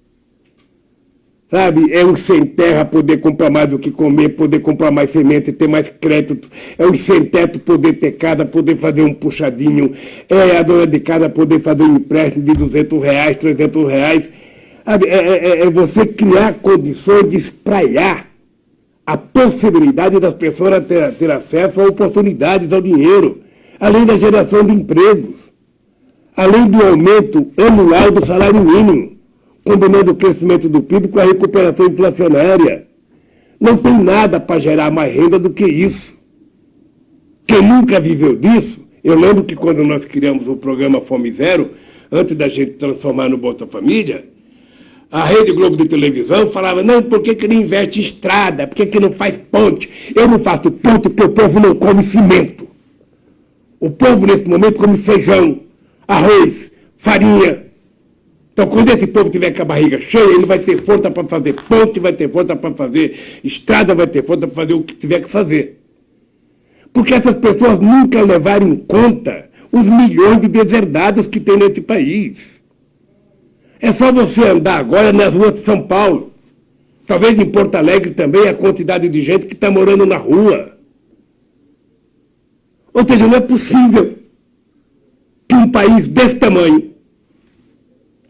Sabe, é o sem terra poder comprar mais do que comer, poder comprar mais semente, ter mais crédito, é o sem teto poder ter casa, poder fazer um puxadinho, é a dona de casa poder fazer um empréstimo de R$200, R$300, sabe, é você criar condições de espraiar a possibilidade das pessoas ter acesso a oportunidades, ao dinheiro, além da geração de empregos, além do aumento anual do salário mínimo, combinando o crescimento do PIB com a recuperação inflacionária. Não tem nada para gerar mais renda do que isso. Quem nunca viveu disso, eu lembro que quando nós criamos o programa Fome Zero, antes da gente transformar no Bolsa Família, a Rede Globo de televisão falava, não, por que não investe em estrada? Por que não faz ponte? Eu não faço ponte porque o povo não come cimento. O povo, nesse momento, come feijão, arroz, farinha. Então, quando esse povo tiver com a barriga cheia, ele vai ter força para fazer ponte, vai ter força para fazer estrada, vai ter força para fazer o que tiver que fazer. Porque essas pessoas nunca levaram em conta os milhões de deserdados que tem nesse país. É só você andar agora nas ruas de São Paulo. Talvez em Porto Alegre também a quantidade de gente que está morando na rua. Ou seja, não é possível que um país desse tamanho,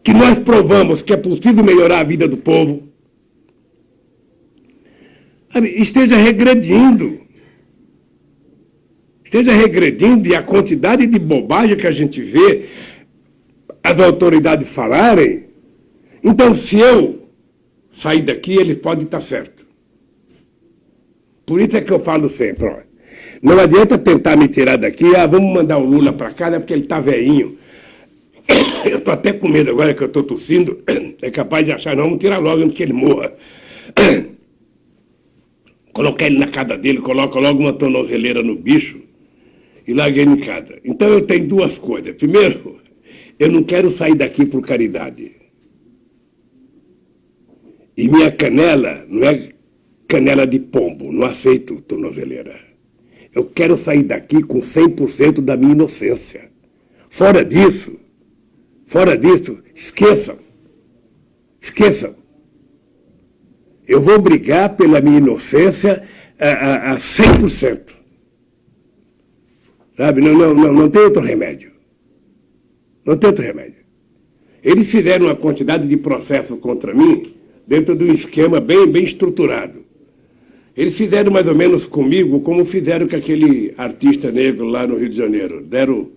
que nós provamos que é possível melhorar a vida do povo, esteja regredindo. Esteja regredindo e a quantidade de bobagem que a gente vê as autoridades falarem. Então, se eu sair daqui, eles podem estar certos. Por isso é que eu falo sempre, ó, não adianta tentar me tirar daqui, vamos mandar o Lula para casa porque ele está velhinho. Eu estou até com medo agora que eu estou tossindo, é capaz de achar, não, vamos tirar logo antes que ele morra. Colocar ele na casa dele, coloca logo uma tornozeleira no bicho e larga ele em casa. Então eu tenho duas coisas. Primeiro, eu não quero sair daqui por caridade. E minha canela não é canela de pombo, não aceito tornozeleira. Eu quero sair daqui com 100% da minha inocência. Fora disso, esqueçam. Esqueçam. Eu vou brigar pela minha inocência a 100%. Sabe? Não tem outro remédio. Não tem outro remédio. Eles fizeram uma quantidade de processo contra mim dentro de um esquema bem estruturado. Eles fizeram mais ou menos comigo como fizeram com aquele artista negro lá no Rio de Janeiro. Deram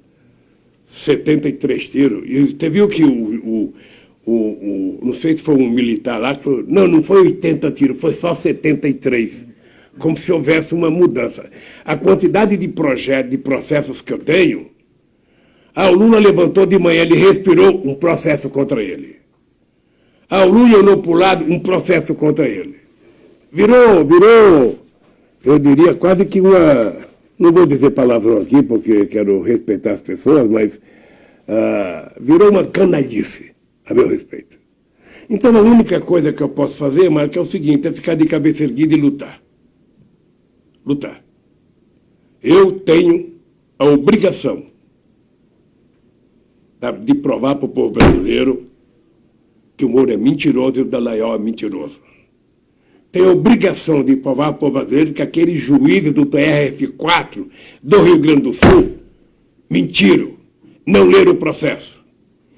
73 tiros. E você viu que não sei se foi um militar lá que falou, não foi 80 tiros, foi só 73. Como se houvesse uma mudança. A quantidade de processos que eu tenho, o Lula levantou de manhã, ele respirou, um processo contra ele. O Lula olhou para o lado, um processo contra ele. Virou, eu diria, quase que uma... Não vou dizer palavrão aqui, porque quero respeitar as pessoas, mas virou uma canalhice a meu respeito. Então, a única coisa que eu posso fazer, Marco, é o seguinte, é ficar de cabeça erguida e lutar. Lutar. Eu tenho a obrigação de provar para o povo brasileiro que o Moro é mentiroso e o Dallagnol é mentiroso. Tenho a obrigação de provar para o povo brasileiro que aqueles juízes do TRF4 do Rio Grande do Sul mentiram, não leram o processo.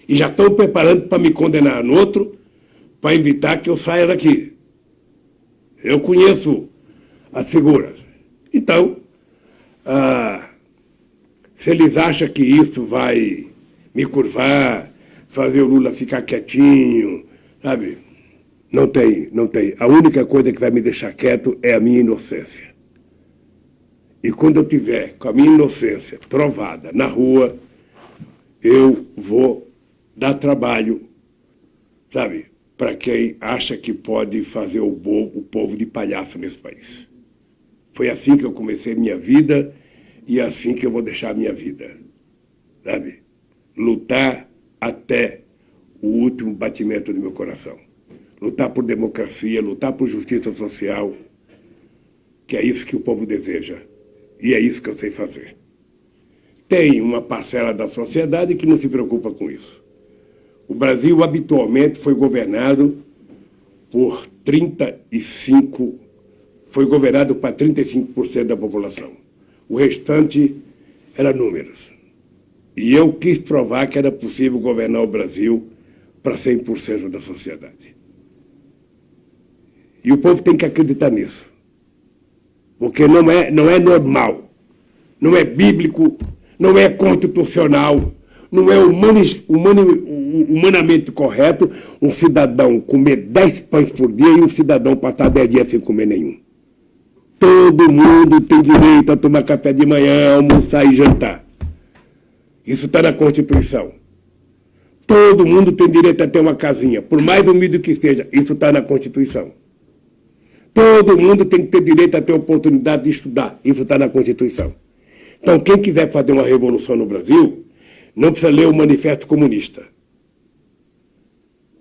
E já estão preparando para me condenar no outro, para evitar que eu saia daqui. Eu conheço as figuras. Então, se eles acham que isso vai me curvar, fazer o Lula ficar quietinho, sabe? Não tem. A única coisa que vai me deixar quieto é a minha inocência. E quando eu tiver com a minha inocência provada na rua, eu vou dar trabalho, sabe, para quem acha que pode fazer o povo de palhaço nesse país. Foi assim que eu comecei minha vida e é assim que eu vou deixar a minha vida, sabe? Lutar até o último batimento do meu coração. Lutar por democracia, lutar por justiça social, que é isso que o povo deseja. E é isso que eu sei fazer. Tem uma parcela da sociedade que não se preocupa com isso. O Brasil habitualmente foi governado por 35% da população. O restante era números. E eu quis provar que era possível governar o Brasil para 100% da sociedade. E o povo tem que acreditar nisso. Porque não é normal, não é bíblico, não é constitucional, não é humanamente correto um cidadão comer 10 pães por dia e um cidadão passar 10 dias sem comer nenhum. Todo mundo tem direito a tomar café de manhã, almoçar e jantar. Isso está na Constituição. Todo mundo tem direito a ter uma casinha, por mais humilde que seja, isso está na Constituição. Todo mundo tem que ter direito a ter oportunidade de estudar, isso está na Constituição. Então, quem quiser fazer uma revolução no Brasil, não precisa ler o Manifesto Comunista.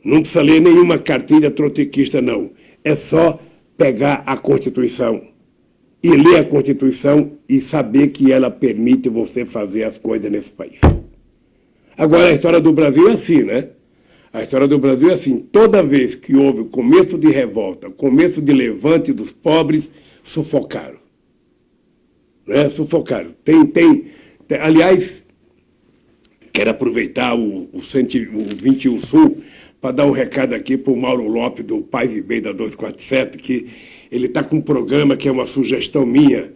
Não precisa ler nenhuma cartilha trotskista, não. É só pegar a Constituição e ler a Constituição e saber que ela permite você fazer as coisas nesse país. Agora, a história do Brasil é assim, né? A história do Brasil é assim. Toda vez que houve o começo de revolta, começo de levante dos pobres, sufocaram. Né? Sufocaram. Aliás, quero aproveitar o 21 Sul para dar um recado aqui para o Mauro Lopes, do Paz e Bem da 247, que ele está com um programa que é uma sugestão minha,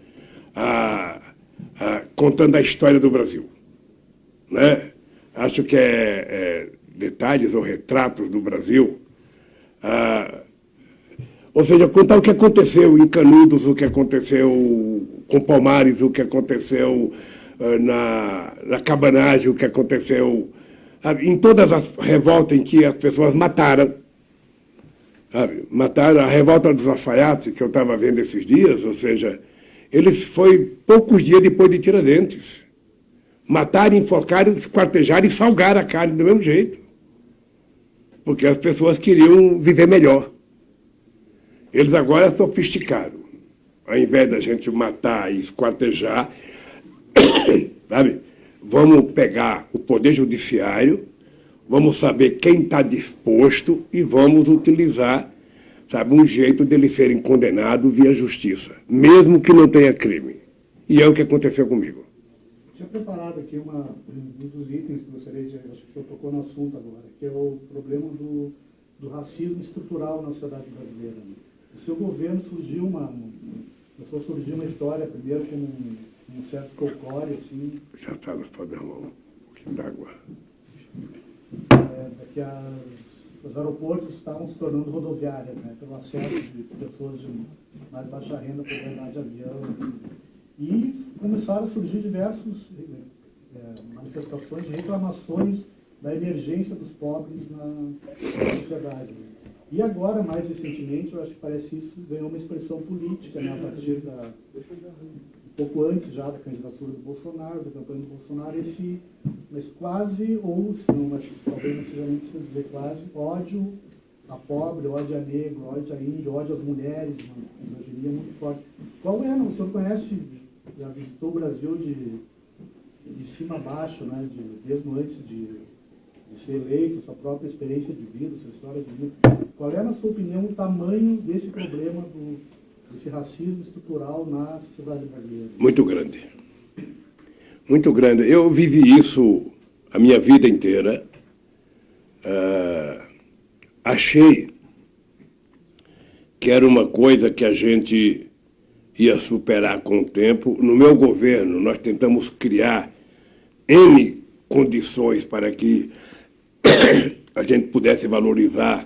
contando a história do Brasil. Né? Acho que detalhes ou retratos do Brasil. Ou seja, contar o que aconteceu em Canudos, o que aconteceu com Palmares, o que aconteceu na Cabanagem, o que aconteceu em todas as revoltas em que as pessoas mataram. Sabe? Mataram a revolta dos alfaiates, que eu estava vendo esses dias, ou seja, eles foi poucos dias depois de Tiradentes. Mataram, enforcaram, esquartejaram e salgaram a carne do mesmo jeito. Porque as pessoas queriam viver melhor. Eles agora sofisticaram. Ao invés da gente matar e esquartejar, sabe? Vamos pegar o Poder Judiciário, vamos saber quem está disposto e vamos utilizar, sabe, um jeito deles serem condenados via justiça, mesmo que não tenha crime. E é o que aconteceu comigo. Tinha preparado aqui um dos itens que gostaria de... Acho que eu tocou no assunto agora, que é o problema do racismo estrutural na sociedade brasileira. O seu governo surgiu começou a surgir uma história, primeiro com um certo folclore, assim... Já está, nós podemos um pouquinho d'água. Que os aeroportos estavam se tornando rodoviárias, né, pelo acesso de pessoas de mais baixa renda, poder andar de avião. E começaram a surgir diversas manifestações de reclamações da emergência dos pobres na sociedade. E agora, mais recentemente, eu acho que parece isso ganhou uma expressão política, né, a partir um pouco antes já da candidatura do Bolsonaro, da campanha do Bolsonaro, mas quase, ou não, acho que talvez não seja nem preciso dizer quase, ódio a pobre, ódio a negro, ódio a índio, ódio às mulheres, uma misoginia muito forte. Qual é, o senhor conhece, já visitou o Brasil de cima a baixo, né, mesmo antes de ser eleito, sua própria experiência de vida, sua história de vida. Qual é, na sua opinião, o tamanho desse problema desse racismo estrutural na sociedade brasileira? Muito grande. Muito grande. Eu vivi isso a minha vida inteira. Achei que era uma coisa que a gente ia superar com o tempo. No meu governo, nós tentamos criar N condições para que a gente pudesse valorizar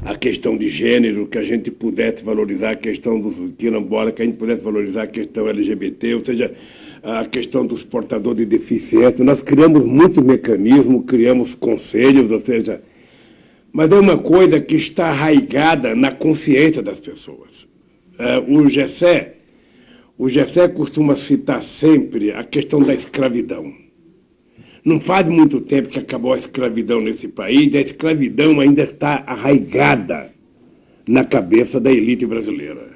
a questão de gênero, que a gente pudesse valorizar a questão dos quilombolas, que a gente pudesse valorizar a questão LGBT, ou seja, a questão dos portadores de deficiência. Nós criamos muito mecanismo, criamos conselhos, ou seja, mas é uma coisa que está arraigada na consciência das pessoas. O Gessé costuma citar sempre a questão da escravidão. Não faz muito tempo que acabou a escravidão nesse país, e a escravidão ainda está arraigada na cabeça da elite brasileira.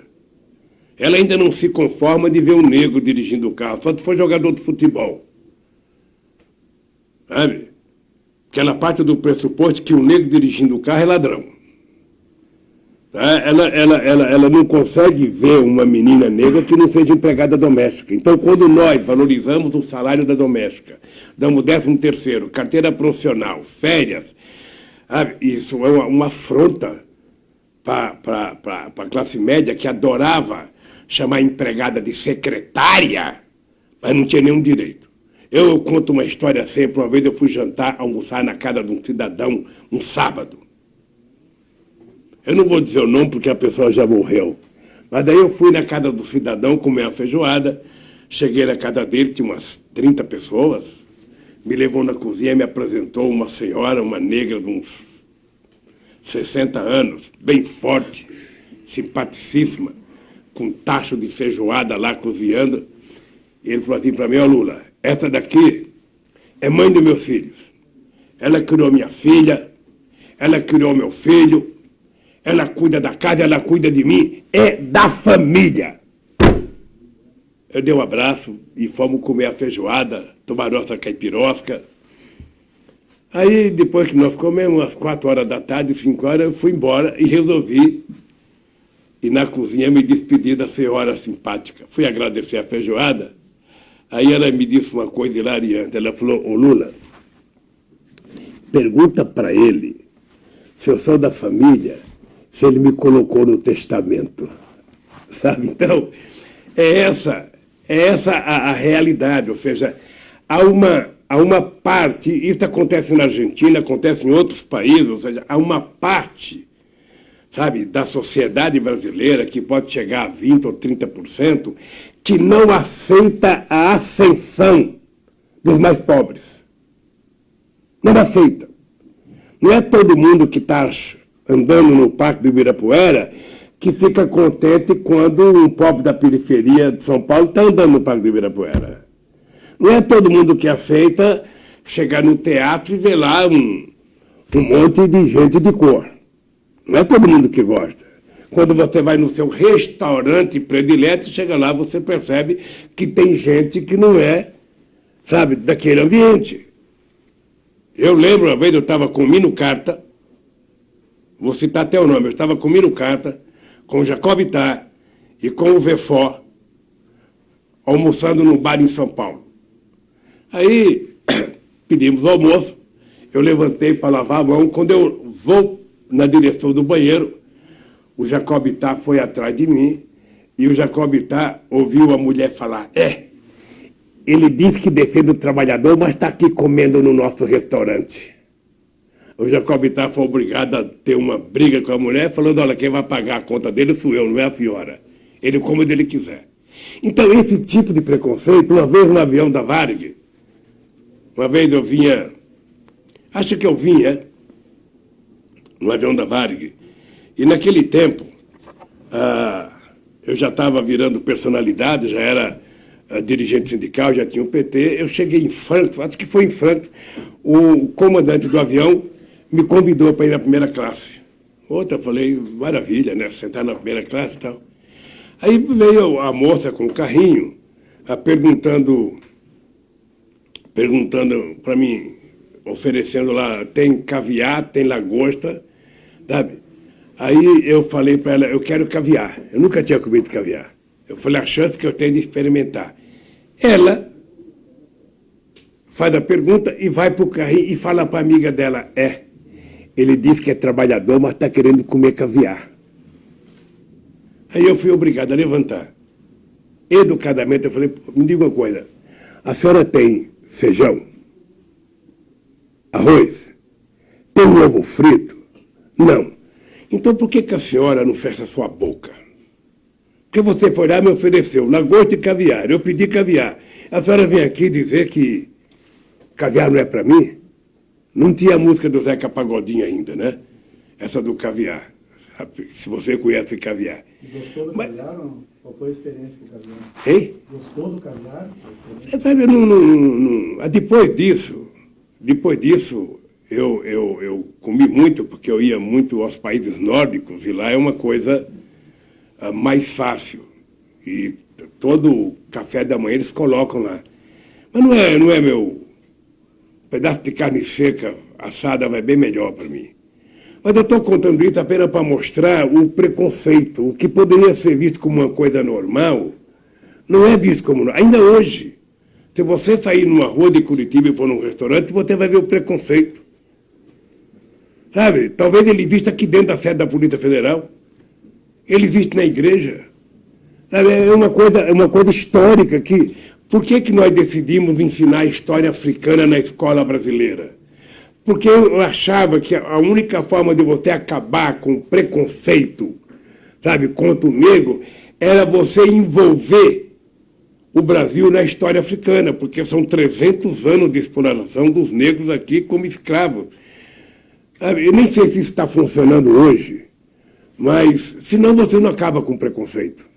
Ela ainda não se conforma de ver um negro dirigindo o carro, só se for jogador de futebol. Sabe? Porque ela parte do pressuposto que o negro dirigindo o carro é ladrão. Tá? Ela não consegue ver uma menina negra que não seja empregada doméstica. Então, quando nós valorizamos o salário da doméstica, damos 13º, carteira profissional, férias, sabe? Isso é uma afronta para a classe média que adorava chamar a empregada de secretária, mas não tinha nenhum direito. Eu conto uma história sempre. Uma vez eu fui jantar, almoçar na casa de um cidadão, um sábado. Eu não vou dizer o nome porque a pessoa já morreu. Mas daí eu fui na casa do cidadão comer uma feijoada, cheguei na casa dele, tinha umas 30 pessoas, me levou na cozinha e me apresentou uma senhora, uma negra de uns 60 anos, bem forte, simpaticíssima, com tacho de feijoada lá cozinhando. E ele falou assim para mim: ó Lula, essa daqui é mãe dos meus filhos. Ela criou minha filha, ela criou meu filho, ela cuida da casa, ela cuida de mim, é da família. Eu dei um abraço e fomos comer a feijoada, tomar nossa caipirosca. Aí, depois que nós comemos, às 4 horas da tarde, 5 horas, eu fui embora e resolvi ir na cozinha me despedir da senhora simpática. Fui agradecer a feijoada. Aí ela me disse uma coisa hilariante. Ela falou: ô Lula, pergunta para ele se eu sou da família, se ele me colocou no testamento. Sabe? Então, é essa a realidade. Ou seja, há uma parte, isso acontece na Argentina, acontece em outros países, ou seja, há uma parte, sabe, da sociedade brasileira, que pode chegar a 20% ou 30%, que não aceita a ascensão dos mais pobres. Não aceita. Não é todo mundo que está andando no Parque do Ibirapuera que fica contente quando um pobre da periferia de São Paulo está andando no Parque do Ibirapuera. Não é todo mundo que aceita chegar no teatro e ver lá um monte de gente de cor. Não é todo mundo que gosta. Quando você vai no seu restaurante predileto, chega lá, você percebe que tem gente que não é, sabe, daquele ambiente. Eu lembro uma vez, eu estava com o Mino Carta, vou citar até o nome, eu estava com o Mino Carta, com o Jacob Itá e com o Vefó, almoçando num bar em São Paulo. Aí pedimos o almoço, eu levantei para lavar a mão. Quando eu vou na direção do banheiro, o Jacob Itá foi atrás de mim e o Jacob Itá ouviu a mulher falar: ele disse que defende o trabalhador, mas está aqui comendo no nosso restaurante. O Jacob Itá foi obrigado a ter uma briga com a mulher, falando: olha, quem vai pagar a conta dele sou eu, não é a Fiora. Ele come onde ele quiser. Então, esse tipo de preconceito, uma vez no avião da Varig, uma vez eu vinha, acho que eu vinha no avião da Varig, e naquele tempo eu já estava virando personalidade, já era dirigente sindical, já tinha o PT. Eu cheguei em Frankfurt, acho que foi em Frankfurt, o comandante do avião me convidou para ir na primeira classe. Outra, falei, maravilha, né, sentar na primeira classe e tal. Aí veio a moça com o carrinho, perguntando para mim, oferecendo lá, tem caviar, tem lagosta, sabe? Aí eu falei para ela: eu quero caviar. Eu nunca tinha comido caviar. Eu falei: a chance que eu tenho de experimentar. Ela faz a pergunta e vai para o carrinho e fala para a amiga dela: ele disse que é trabalhador, mas está querendo comer caviar. Aí eu fui obrigado a levantar. Educadamente eu falei: me diga uma coisa, a senhora tem feijão? Arroz? Tem um ovo frito? Não. Então por que a senhora não fecha a sua boca? Porque você foi lá e me ofereceu lagosta e caviar. Eu pedi caviar. A senhora vem aqui dizer que caviar não é para mim? Não tinha a música do Zeca Pagodinho ainda, né? Essa do caviar. Se você conhece caviar. Gostou do caviar? Não? Qual foi a experiência com o caviar? Hein? Gostou do caviar? Sabe, depois disso, eu comi muito, porque eu ia muito aos países nórdicos, e lá é uma coisa mais fácil. E todo café da manhã eles colocam lá. Mas não é meu pedaço de carne seca assada vai bem melhor para mim. Mas eu estou contando isso apenas para mostrar o preconceito. O que poderia ser visto como uma coisa normal, não é visto como normal. Ainda hoje, se você sair numa rua de Curitiba e for num restaurante, você vai ver o preconceito. Sabe? Talvez ele exista aqui dentro da sede da Polícia Federal. Ele existe na igreja. Sabe? É uma coisa histórica que... Por que nós decidimos ensinar a história africana na escola brasileira? Porque eu achava que a única forma de você acabar com o preconceito, sabe, contra o negro, era você envolver o Brasil na história africana, porque são 300 anos de exploração dos negros aqui como escravos. Sabe? Eu nem sei se isso está funcionando hoje, mas senão você não acaba com o preconceito.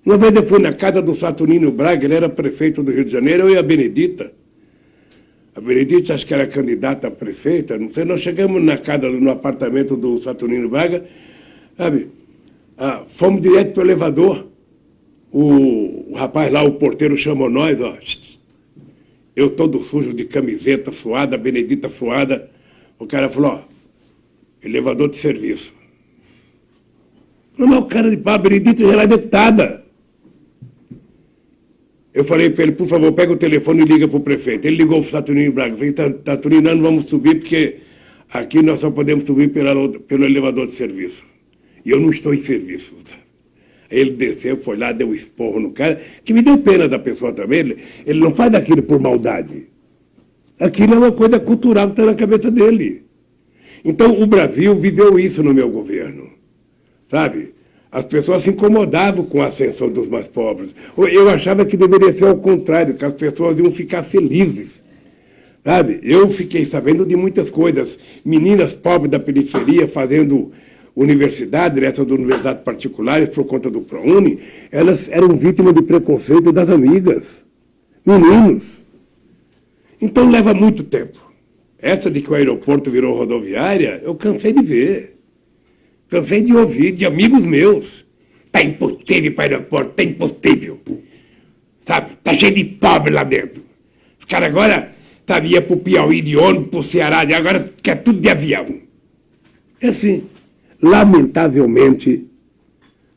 Uma vez eu fui na casa do Saturnino Braga, ele era prefeito do Rio de Janeiro, eu e a Benedita. A Benedita acho que era candidata a prefeita, não sei, nós chegamos na casa, no apartamento do Saturnino Braga, sabe? Fomos direto para o elevador. O rapaz lá, o porteiro, chamou nós, ó. Eu todo sujo de camiseta suada, a Benedita suada. O cara falou, ó, elevador de serviço. Não, mas o cara de pau, a Benedita já era deputada. Eu falei para ele, por favor, pega o telefone e liga para o prefeito. Ele ligou para o Saturnino Braga. Eu falei, Saturnino, nós não vamos subir porque aqui nós só podemos subir pelo elevador de serviço. E eu não estou em serviço. Aí ele desceu, foi lá, deu um esporro no cara, que me deu pena da pessoa também. Ele não faz aquilo por maldade. Aquilo é uma coisa cultural que está na cabeça dele. Então, o Brasil viveu isso no meu governo, sabe? As pessoas se incomodavam com a ascensão dos mais pobres. Eu achava que deveria ser ao contrário, que as pessoas iam ficar felizes. Sabe? Eu fiquei sabendo de muitas coisas. Meninas pobres da periferia fazendo universidade, essas universidades particulares por conta do ProUni, elas eram vítimas de preconceito das amigas. Meninos. Então leva muito tempo. Essa de que o aeroporto virou rodoviária, eu cansei de ver. Cansei de ouvir de amigos meus. Tá impossível para o aeroporto, tá impossível. Sabe? Tá cheio de pobre lá dentro. Os caras agora, sabe, ia pro Piauí de ônibus, pro Ceará, agora quer tudo de avião. É assim. Lamentavelmente,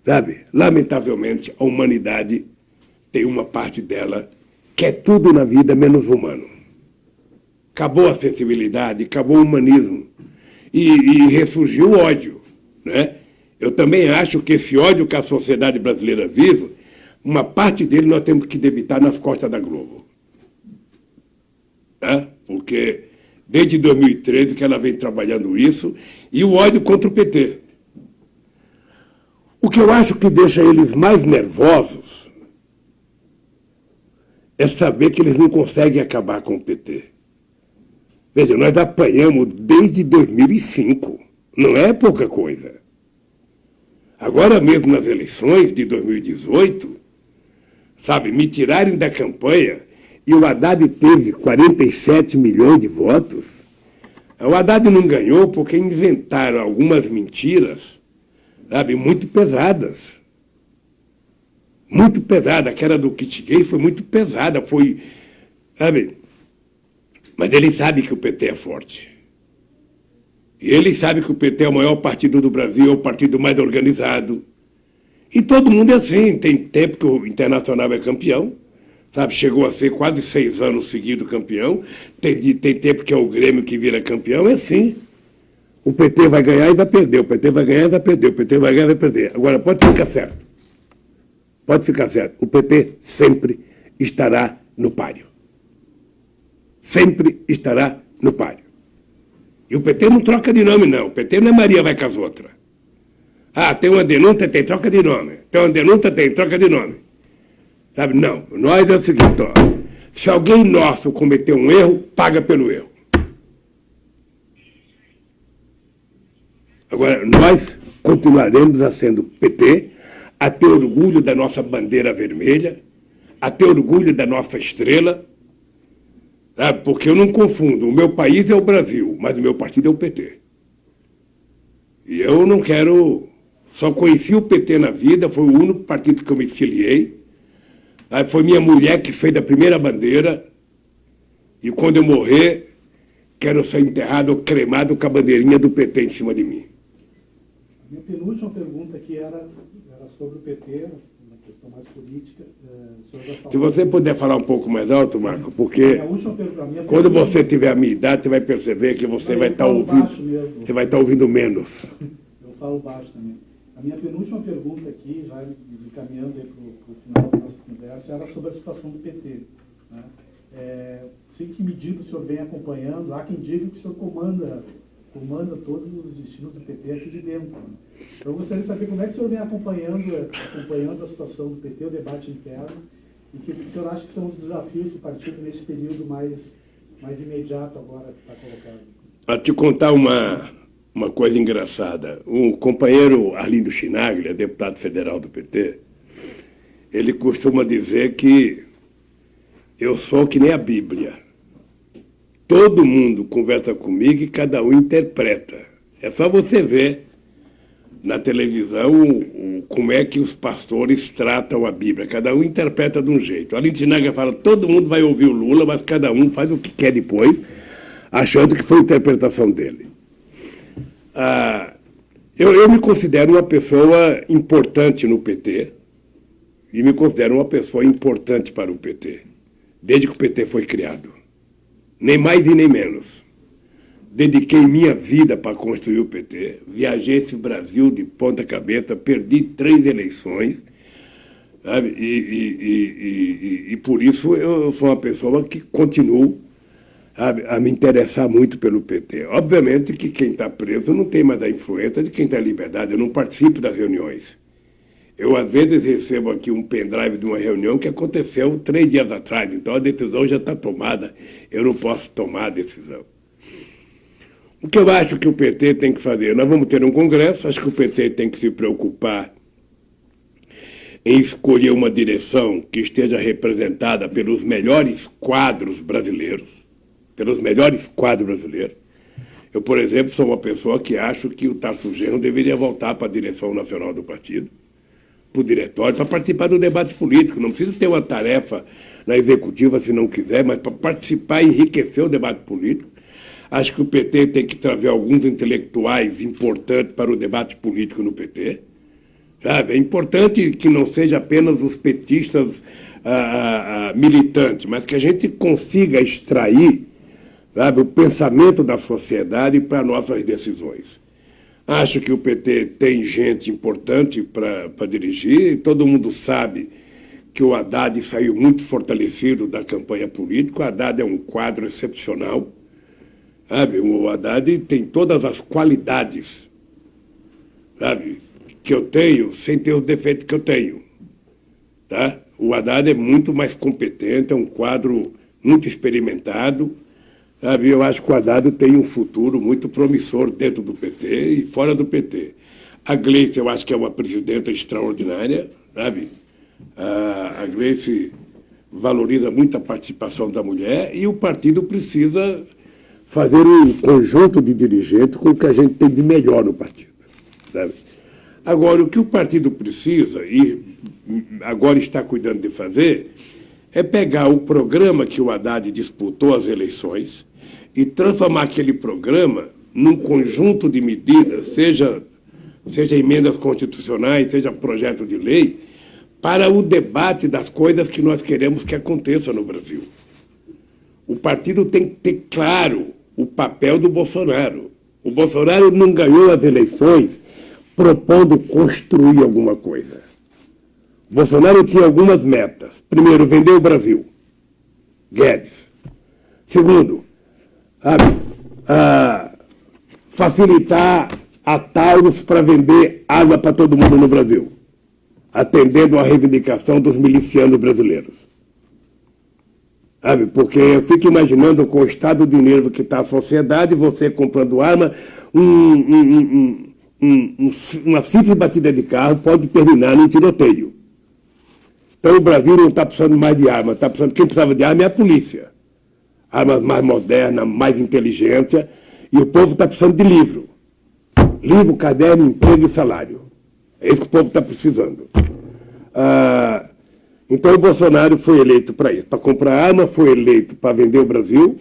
sabe? Lamentavelmente, a humanidade tem uma parte dela que é tudo na vida menos humano. Acabou a sensibilidade, acabou o humanismo. E ressurgiu o ódio. Né? Eu também acho que esse ódio que a sociedade brasileira vive, uma parte dele nós temos que debitar nas costas da Globo. Né? Porque desde 2013 que ela vem trabalhando isso, e o ódio contra o PT. O que eu acho que deixa eles mais nervosos é saber que eles não conseguem acabar com o PT. Veja, nós apanhamos desde 2005. Não é pouca coisa. Agora mesmo nas eleições de 2018, sabe, me tirarem da campanha e o Haddad teve 47 milhões de votos. O Haddad não ganhou porque inventaram algumas mentiras, sabe, muito pesadas. Muito pesada. Aquela do kit gay foi muito pesada, foi, sabe. Mas ele sabe que o PT é forte. E ele sabe que o PT é o maior partido do Brasil, é o partido mais organizado. E todo mundo é assim. Tem tempo que o Internacional é campeão, sabe? Chegou a ser quase 6 anos seguidos campeão. Tem tempo que é o Grêmio que vira campeão, é assim. O PT vai ganhar e vai perder, o PT vai ganhar e vai perder, o PT vai ganhar e vai perder. Agora, pode ficar certo. Pode ficar certo. O PT sempre estará no páreo. Sempre estará no páreo. E o PT não troca de nome, não. O PT não é Maria vai com as outras. Ah, tem uma denúncia, tem troca de nome. Tem uma denúncia, tem troca de nome. Sabe? Não. Nós é o seguinte, ó. Se alguém nosso cometer um erro, paga pelo erro. Agora, nós continuaremos a sendo PT, a ter orgulho da nossa bandeira vermelha, a ter orgulho da nossa estrela, sabe? Porque eu não confundo. O meu país é o Brasil, mas o meu partido é o PT. E eu não quero, Só conheci o PT na vida, foi o único partido que eu me filiei. Foi minha mulher que fez a primeira bandeira. E quando eu morrer, quero ser enterrado ou cremado com a bandeirinha do PT em cima de mim. A minha penúltima pergunta aqui era sobre o PT, uma questão mais política. Se você puder falar um pouco mais alto, Marco, porque quando você tiver a minha idade, você vai perceber que você vai estar ouvindo, você vai estar ouvindo menos. Eu falo baixo também. A minha penúltima pergunta aqui, já caminhando para o final da nossa conversa, era sobre a situação do PT. Né? Sei que medida o senhor vem acompanhando, há quem diga que o senhor comanda todos os destinos do PT aqui de dentro. Né? Então, eu gostaria de saber como é que o senhor vem acompanhando a situação do PT, o debate interno, e que o senhor acha que são os desafios do partido nesse período mais imediato agora que está colocado. A te contar uma coisa engraçada. O companheiro Arlindo Chinaglia, deputado federal do PT, ele costuma dizer que eu sou que nem a Bíblia. Todo mundo conversa comigo e cada um interpreta. É só você ver na televisão como é que os pastores tratam a Bíblia. Cada um interpreta de um jeito. A Arlindo Chinaglia fala, todo mundo vai ouvir o Lula, mas cada um faz o que quer depois, achando que foi a interpretação dele. Eu me considero uma pessoa importante no PT e me considero uma pessoa importante para o PT, desde que o PT foi criado. Nem mais e nem menos. Dediquei minha vida para construir o PT, viajei esse Brasil de ponta cabeça, perdi 3 eleições, sabe? E por isso eu sou uma pessoa que continuo a me interessar muito pelo PT. Obviamente que quem está preso não tem mais a influência de quem está em liberdade, eu não participo das reuniões. Eu, às vezes, recebo aqui um pendrive de uma reunião que aconteceu 3 dias atrás, então a decisão já está tomada, eu não posso tomar a decisão. O que eu acho que o PT tem que fazer? Nós vamos ter um congresso, acho que o PT tem que se preocupar em escolher uma direção que esteja representada pelos melhores quadros brasileiros, Eu, por exemplo, sou uma pessoa que acho que o Tarso Genro deveria voltar para a direção nacional do partido, para o diretório, para participar do debate político. Não precisa ter uma tarefa na executiva se não quiser, mas para participar e enriquecer o debate político. Acho que o PT tem que trazer alguns intelectuais importantes para o debate político no PT. Sabe? É importante que não seja apenas os petistas militantes, mas que a gente consiga extrair, sabe, o pensamento da sociedade para nossas decisões. Acho que o PT tem gente importante para dirigir, e todo mundo sabe que o Haddad saiu muito fortalecido da campanha política. O Haddad é um quadro excepcional, sabe? O Haddad tem todas as qualidades, sabe, que eu tenho, sem ter os defeitos que eu tenho. Tá? O Haddad é muito mais competente, é um quadro muito experimentado. Sabe, eu acho que o Haddad tem um futuro muito promissor dentro do PT e fora do PT. A Gleice, eu acho que é uma presidenta extraordinária, sabe? A Gleice valoriza muito a participação da mulher e o partido precisa fazer um conjunto de dirigentes com o que a gente tem de melhor no partido, sabe? Agora, o que o partido precisa, e agora está cuidando de fazer, é pegar o programa que o Haddad disputou as eleições e transformar aquele programa num conjunto de medidas, seja emendas constitucionais, seja projeto de lei, para o debate das coisas que nós queremos que aconteça no Brasil. O partido tem que ter claro o papel do Bolsonaro. O Bolsonaro não ganhou as eleições propondo construir alguma coisa. O Bolsonaro tinha algumas metas. Primeiro, vender o Brasil. Guedes. Segundo, facilitar a Taurus para vender água para todo mundo no Brasil, atendendo à reivindicação dos milicianos brasileiros. Sabe? Porque eu fico imaginando com o estado de nervo que está a sociedade, você comprando arma, uma simples batida de carro pode terminar num tiroteio. Então o Brasil não está precisando mais de arma, quem precisava de arma é a polícia. Armas mais modernas, mais inteligência, e o povo está precisando de livro. Livro, caderno, emprego e salário. É isso que o povo está precisando. Então o Bolsonaro foi eleito para isso, para comprar arma, foi eleito para vender o Brasil,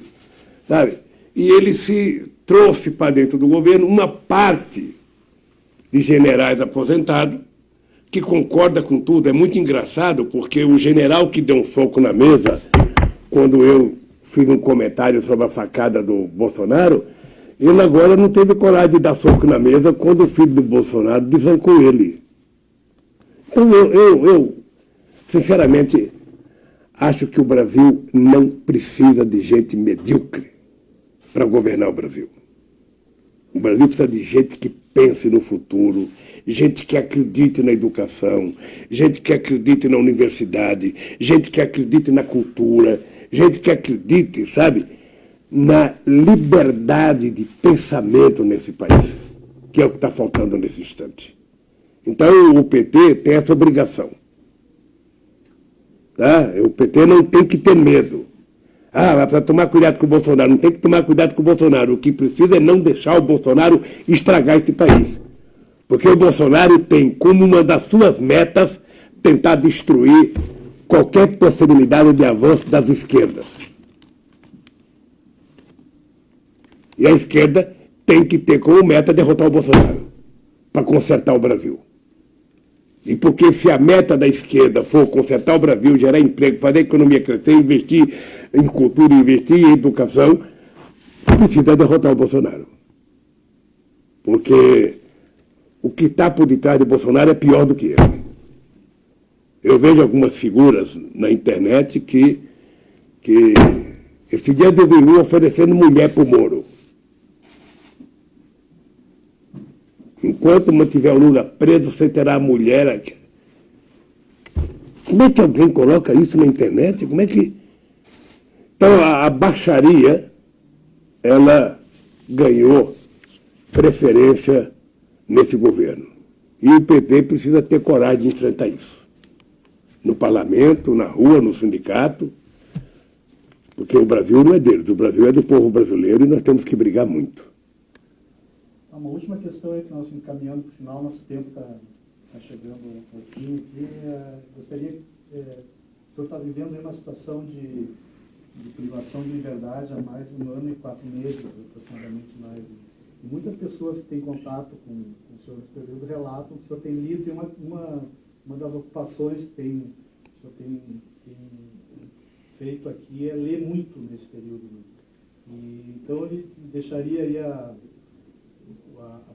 sabe? E ele se trouxe para dentro do governo uma parte de generais aposentados que concorda com tudo. É muito engraçado, porque o general que deu um soco na mesa, quando eu fiz um comentário sobre a facada do Bolsonaro, ele agora não teve coragem de dar soco na mesa quando o filho do Bolsonaro desancou ele. Então eu sinceramente, acho que o Brasil não precisa de gente medíocre para governar o Brasil. O Brasil precisa de gente que pense no futuro, gente que acredite na educação, gente que acredite na universidade, gente que acredite na cultura, gente que acredite, sabe, na liberdade de pensamento nesse país, que é o que está faltando nesse instante. Então, o PT tem essa obrigação. Tá? O PT não tem que ter medo. Vai precisar tomar cuidado com o Bolsonaro. Não tem que tomar cuidado com o Bolsonaro. O que precisa é não deixar o Bolsonaro estragar esse país. Porque o Bolsonaro tem como uma das suas metas tentar destruir qualquer possibilidade de avanço das esquerdas. E a esquerda tem que ter como meta derrotar o Bolsonaro para consertar o Brasil. E porque se a meta da esquerda for consertar o Brasil, gerar emprego, fazer a economia crescer, investir em cultura, investir em educação, precisa derrotar o Bolsonaro. Porque o que está por detrás de Bolsonaro é pior do que ele. Eu vejo algumas figuras na internet que esse dia deveriam oferecendo mulher para o Moro. Enquanto mantiver o Lula preso, você terá a mulher. Como é que alguém coloca isso na internet? Como é que... Então, a baixaria, ela ganhou preferência nesse governo. E o PT precisa ter coragem de enfrentar isso. No parlamento, na rua, no sindicato, porque o Brasil não é deles, o Brasil é do povo brasileiro e nós temos que brigar muito. Uma última questão aí que nós encaminhando para o final, nosso tempo está chegando um pouquinho aqui. Gostaria, o senhor está vivendo aí uma situação de privação de liberdade há mais de 1 ano e 4 meses, aproximadamente mais. E muitas pessoas que têm contato com o senhor nesse período relatam que o senhor tem lido, e uma das ocupações que o senhor tem feito aqui é ler muito nesse período. E, então, ele deixaria aí a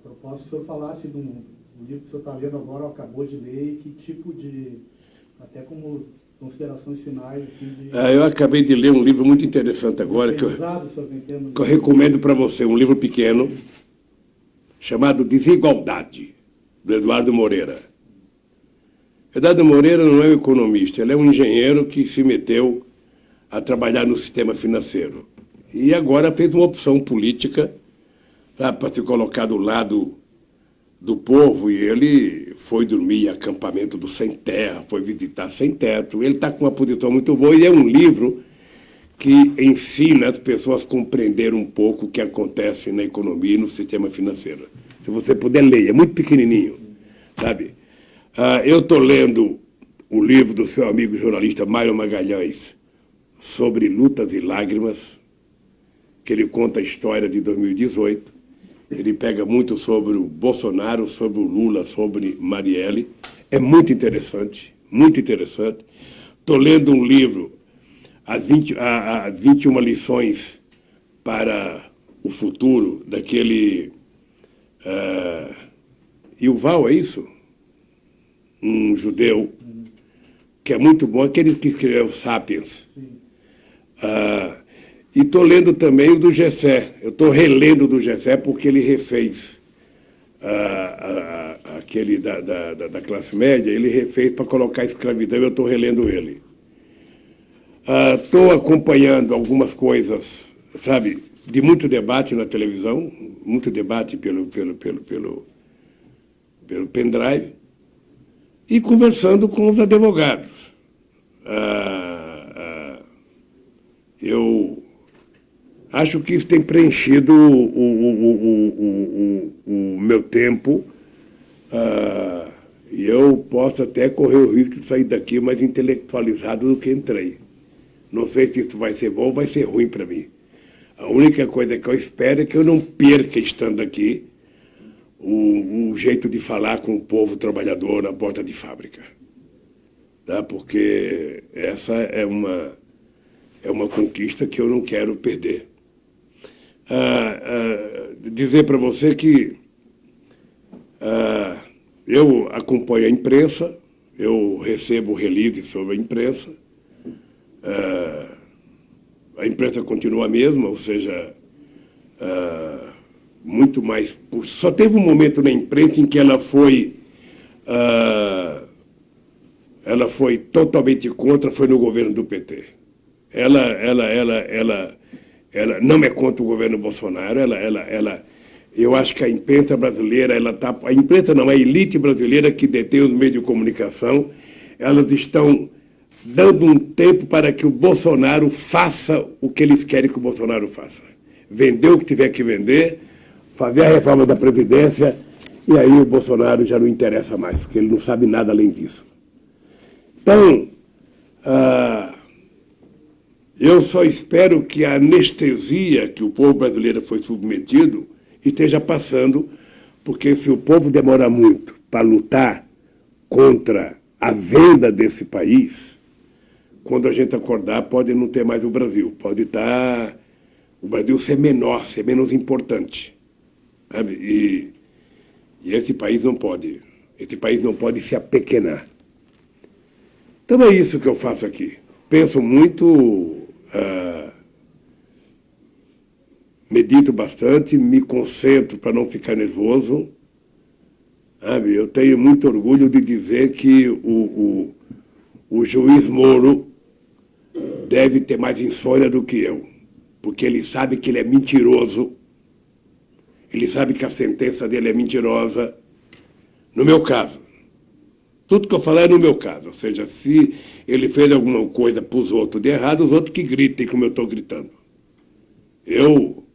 proposta que o senhor falasse do livro que o senhor está lendo agora, ou acabou de ler, e que tipo de, até como considerações finais, assim, eu acabei de ler um livro muito interessante agora, que eu recomendo para você, um livro pequeno, chamado Desigualdade, do Eduardo Moreira. Eduardo Moreira não é um economista, ele é um engenheiro que se meteu a trabalhar no sistema financeiro. E agora fez uma opção política para se colocar do lado do povo, e ele foi dormir em acampamento do Sem Terra, foi visitar Sem Teto. Ele está com uma posição muito boa, e é um livro que ensina as pessoas a compreender um pouco o que acontece na economia e no sistema financeiro. Se você puder ler, é muito pequenininho, sabe? Eu estou lendo o livro do seu amigo jornalista Mário Magalhães sobre Lutas e Lágrimas, que ele conta a história de 2018. Ele pega muito sobre o Bolsonaro, sobre o Lula, sobre Marielle. É muito interessante, muito interessante. Estou lendo um livro, as 21 lições para o futuro, daquele Yuval, é isso? Um judeu, que é muito bom, aquele que escreveu Sapiens. E estou lendo também o do Gessé. Eu estou relendo o do Gessé porque ele refez aquele da classe média, ele refez para colocar a escravidão, eu estou relendo ele. Estou acompanhando algumas coisas, sabe, de muito debate na televisão, muito debate pelo pendrive, e conversando com os advogados. Eu acho que isso tem preenchido o meu tempo E eu posso até correr o risco de sair daqui mais intelectualizado do que entrei. Não sei se isso vai ser bom ou vai ser ruim para mim. A única coisa que eu espero é que eu não perca, estando aqui, o jeito de falar com o povo trabalhador na porta de fábrica. Tá? Porque essa é uma conquista que eu não quero perder. Dizer para você que eu acompanho a imprensa, eu recebo release sobre a imprensa, a imprensa continua a mesma, ou seja, muito mais... Só teve um momento na imprensa em que ela foi totalmente contra, foi no governo do PT. Ela não é contra o governo Bolsonaro, eu acho que a imprensa brasileira, a imprensa não, a elite brasileira que detém os meios de comunicação, elas estão dando um tempo para que o Bolsonaro faça o que eles querem que o Bolsonaro faça. Vender o que tiver que vender, fazer a reforma da Previdência, e aí o Bolsonaro já não interessa mais, porque ele não sabe nada além disso. Então, eu só espero que a anestesia que o povo brasileiro foi submetido esteja passando, porque se o povo demora muito para lutar contra a venda desse país, quando a gente acordar, pode não ter mais o Brasil, pode estar o Brasil ser menor, ser menos importante, sabe? E esse país não pode se apequenar. Então é isso que eu faço aqui. Penso muito, medito bastante, me concentro para não ficar nervoso. Sabe? Eu tenho muito orgulho de dizer que o juiz Moro deve ter mais insônia do que eu, porque ele sabe que ele é mentiroso, ele sabe que a sentença dele é mentirosa, no meu caso. Tudo que eu falar é no meu caso, ou seja, se ele fez alguma coisa para os outros de errado, os outros que gritem como eu estou gritando. Eu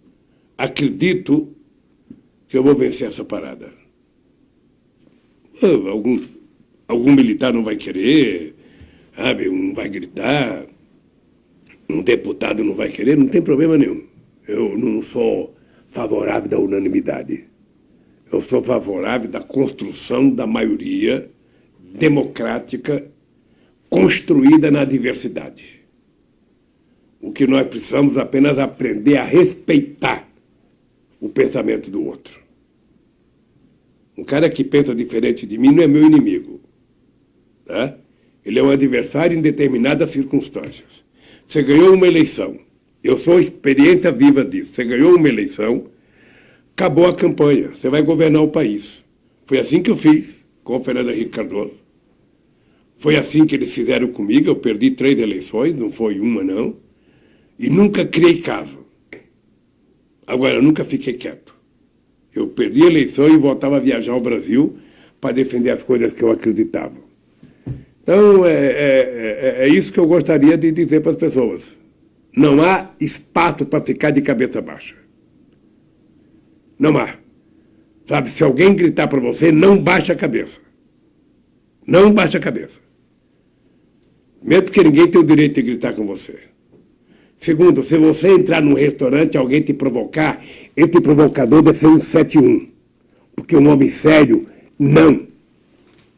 acredito que eu vou vencer essa parada. Algum militar não vai querer, sabe, não vai gritar, um deputado não vai querer, não tem problema nenhum. Eu não sou favorável da unanimidade. Eu sou favorável da construção da maioria democrática construída na diversidade. O que nós precisamos apenas aprender a respeitar o pensamento do outro. Um cara que pensa diferente de mim não é meu inimigo. Tá? Ele é um adversário em determinadas circunstâncias. Você ganhou uma eleição. Eu sou experiência viva disso. Você ganhou uma eleição, acabou a campanha. Você vai governar o país. Foi assim que eu fiz com o Fernando Henrique Cardoso. Foi assim que eles fizeram comigo. Eu perdi 3 eleições, não foi uma, não. E nunca criei caso. Agora, eu nunca fiquei quieto. Eu perdi a eleição e voltava a viajar ao Brasil para defender as coisas que eu acreditava. Então, é isso que eu gostaria de dizer para as pessoas. Não há espaço para ficar de cabeça baixa. Não há. Sabe, se alguém gritar para você, não baixa a cabeça. Não baixa a cabeça. Mesmo porque ninguém tem o direito de gritar com você. Segundo, se você entrar num restaurante e alguém te provocar, esse provocador deve ser um 71. Porque um homem sério não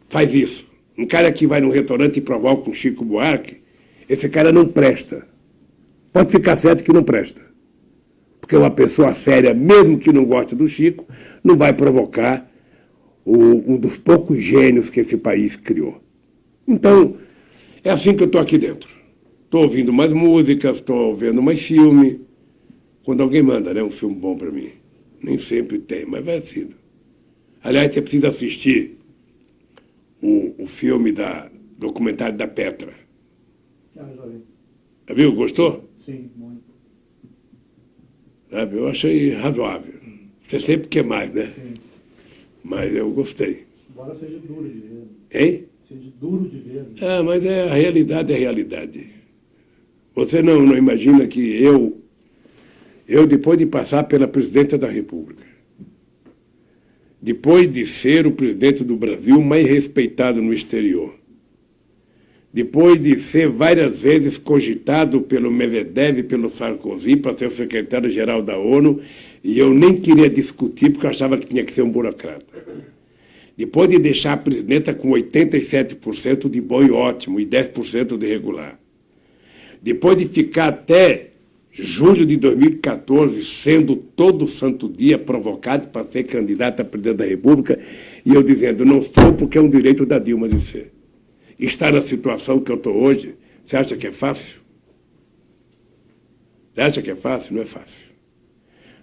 faz isso. Um cara que vai num restaurante e provoca um Chico Buarque, esse cara não presta. Pode ficar certo que não presta. Porque uma pessoa séria, mesmo que não goste do Chico, não vai provocar um dos poucos gênios que esse país criou. Então, é assim que eu estou aqui dentro. Estou ouvindo mais músicas, estou vendo mais filme. Quando alguém manda, né, um filme bom para mim. Nem sempre tem, mas vai sendo. Aliás, você precisa assistir o filme documentário da Petra. Já vi. Já viu? Gostou? Sim, muito. Sabe, eu achei razoável. Você sempre quer mais, né? Sim. Mas eu gostei. Embora seja duro de ver. Hein? Seja duro de ver. Mas a realidade é a realidade. Você não imagina que eu, depois de passar pela presidência da República, depois de ser o presidente do Brasil mais respeitado no exterior, depois de ser várias vezes cogitado pelo Medvedev e pelo Sarkozy para ser o secretário-geral da ONU, e eu nem queria discutir porque eu achava que tinha que ser um burocrata. Depois de deixar a presidenta com 87% de bom e ótimo e 10% de regular. Depois de ficar até julho de 2014 sendo todo santo dia provocado para ser candidato a presidente da República, e eu dizendo, não sou porque é um direito da Dilma de ser. Estar na situação que eu estou hoje, você acha que é fácil? Você acha que é fácil? Não é fácil.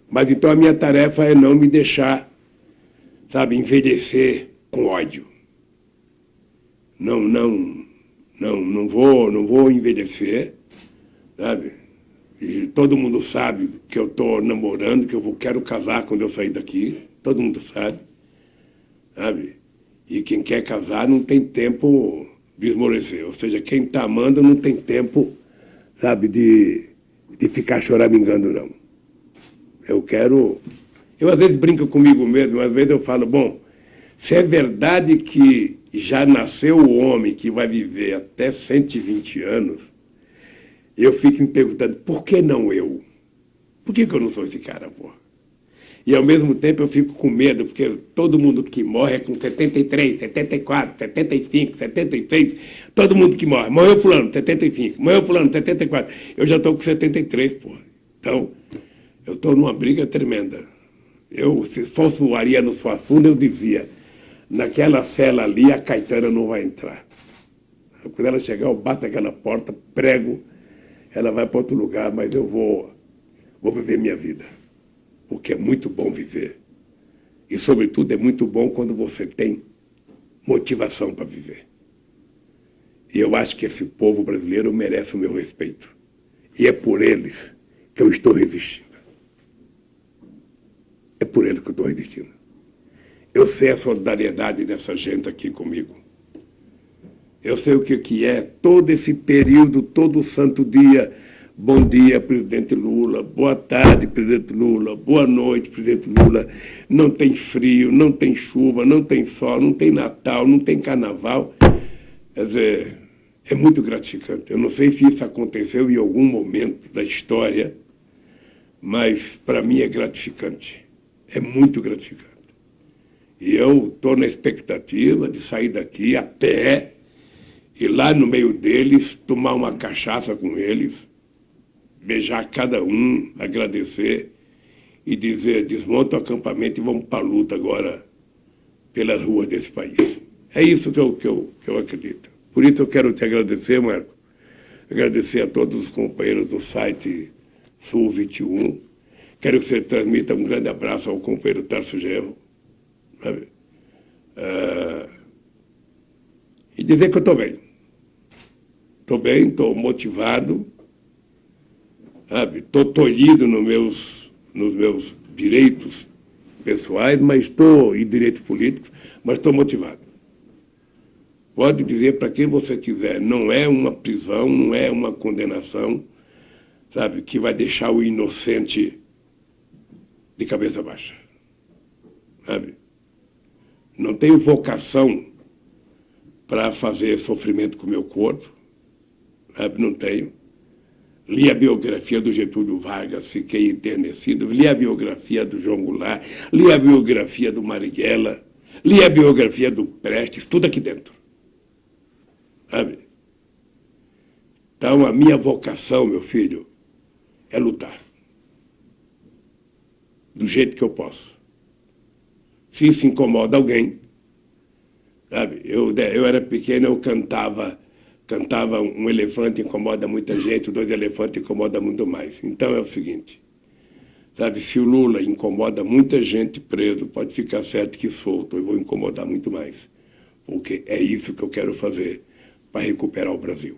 Mas então a minha tarefa é não me deixar, sabe, envelhecer com ódio. Não vou envelhecer, sabe? E todo mundo sabe que eu estou namorando, que eu quero casar quando eu sair daqui. Todo mundo sabe, sabe? E quem quer casar não tem tempo de esmorecer. Ou seja, quem está amando não tem tempo, sabe, de ficar choramingando, não. Eu às vezes brinco comigo mesmo, às vezes eu falo, bom, se é verdade que já nasceu o homem que vai viver até 120 anos, eu fico me perguntando, por que não eu? Por que eu não sou esse cara, porra? E ao mesmo tempo eu fico com medo, porque todo mundo que morre é com 73, 74, 75, 76, todo mundo que morre. Morreu fulano, 75, morreu fulano, 74. Eu já estou com 73, porra. Então, eu estou numa briga tremenda. Se fosse o Ariano Suassuna, eu dizia, naquela cela ali a Caetana não vai entrar. Quando ela chegar, eu bato aquela porta, prego, ela vai para outro lugar, mas eu vou viver minha vida. Porque é muito bom viver. E, sobretudo, é muito bom quando você tem motivação para viver. E eu acho que esse povo brasileiro merece o meu respeito. E é por eles que eu estou resistindo. É por eles que eu estou resistindo. Eu sei a solidariedade dessa gente aqui comigo. Eu sei o que é todo esse período, todo santo dia. Bom dia, presidente Lula. Boa tarde, presidente Lula. Boa noite, presidente Lula. Não tem frio, não tem chuva, não tem sol, não tem Natal, não tem Carnaval. Quer dizer, é muito gratificante. Eu não sei se isso aconteceu em algum momento da história, mas para mim é gratificante. É muito gratificante. E eu estou na expectativa de sair daqui a pé e lá no meio deles tomar uma cachaça com eles, beijar cada um, agradecer e dizer, desmonta o acampamento e vamos para a luta agora pelas ruas desse país. É isso que eu acredito. Por isso eu quero te agradecer, Marco. Agradecer a todos os companheiros do site Sul 21. Quero que você transmita um grande abraço ao companheiro Tarso Genro. Sabe? E dizer que eu estou bem. Estou bem, estou motivado. Estou tolhido nos meus direitos pessoais, e direitos políticos, mas estou motivado. Pode dizer para quem você quiser, não é uma prisão, não é uma condenação, sabe, que vai deixar o inocente de cabeça baixa. Sabe? Não tenho vocação para fazer sofrimento com o meu corpo, sabe? Não tenho. Li a biografia do Getúlio Vargas, fiquei enternecido. Li a biografia do João Goulart, li a biografia do Marighella, li a biografia do Prestes, tudo aqui dentro. Sabe? Então, a minha vocação, meu filho, é lutar. Do jeito que eu posso. Se isso incomoda alguém, sabe? Eu era pequeno, eu cantava um elefante incomoda muita gente, 2 elefantes incomoda muito mais. Então é o seguinte, sabe, se o Lula incomoda muita gente preso, pode ficar certo que solto, eu vou incomodar muito mais. Porque é isso que eu quero fazer para recuperar o Brasil.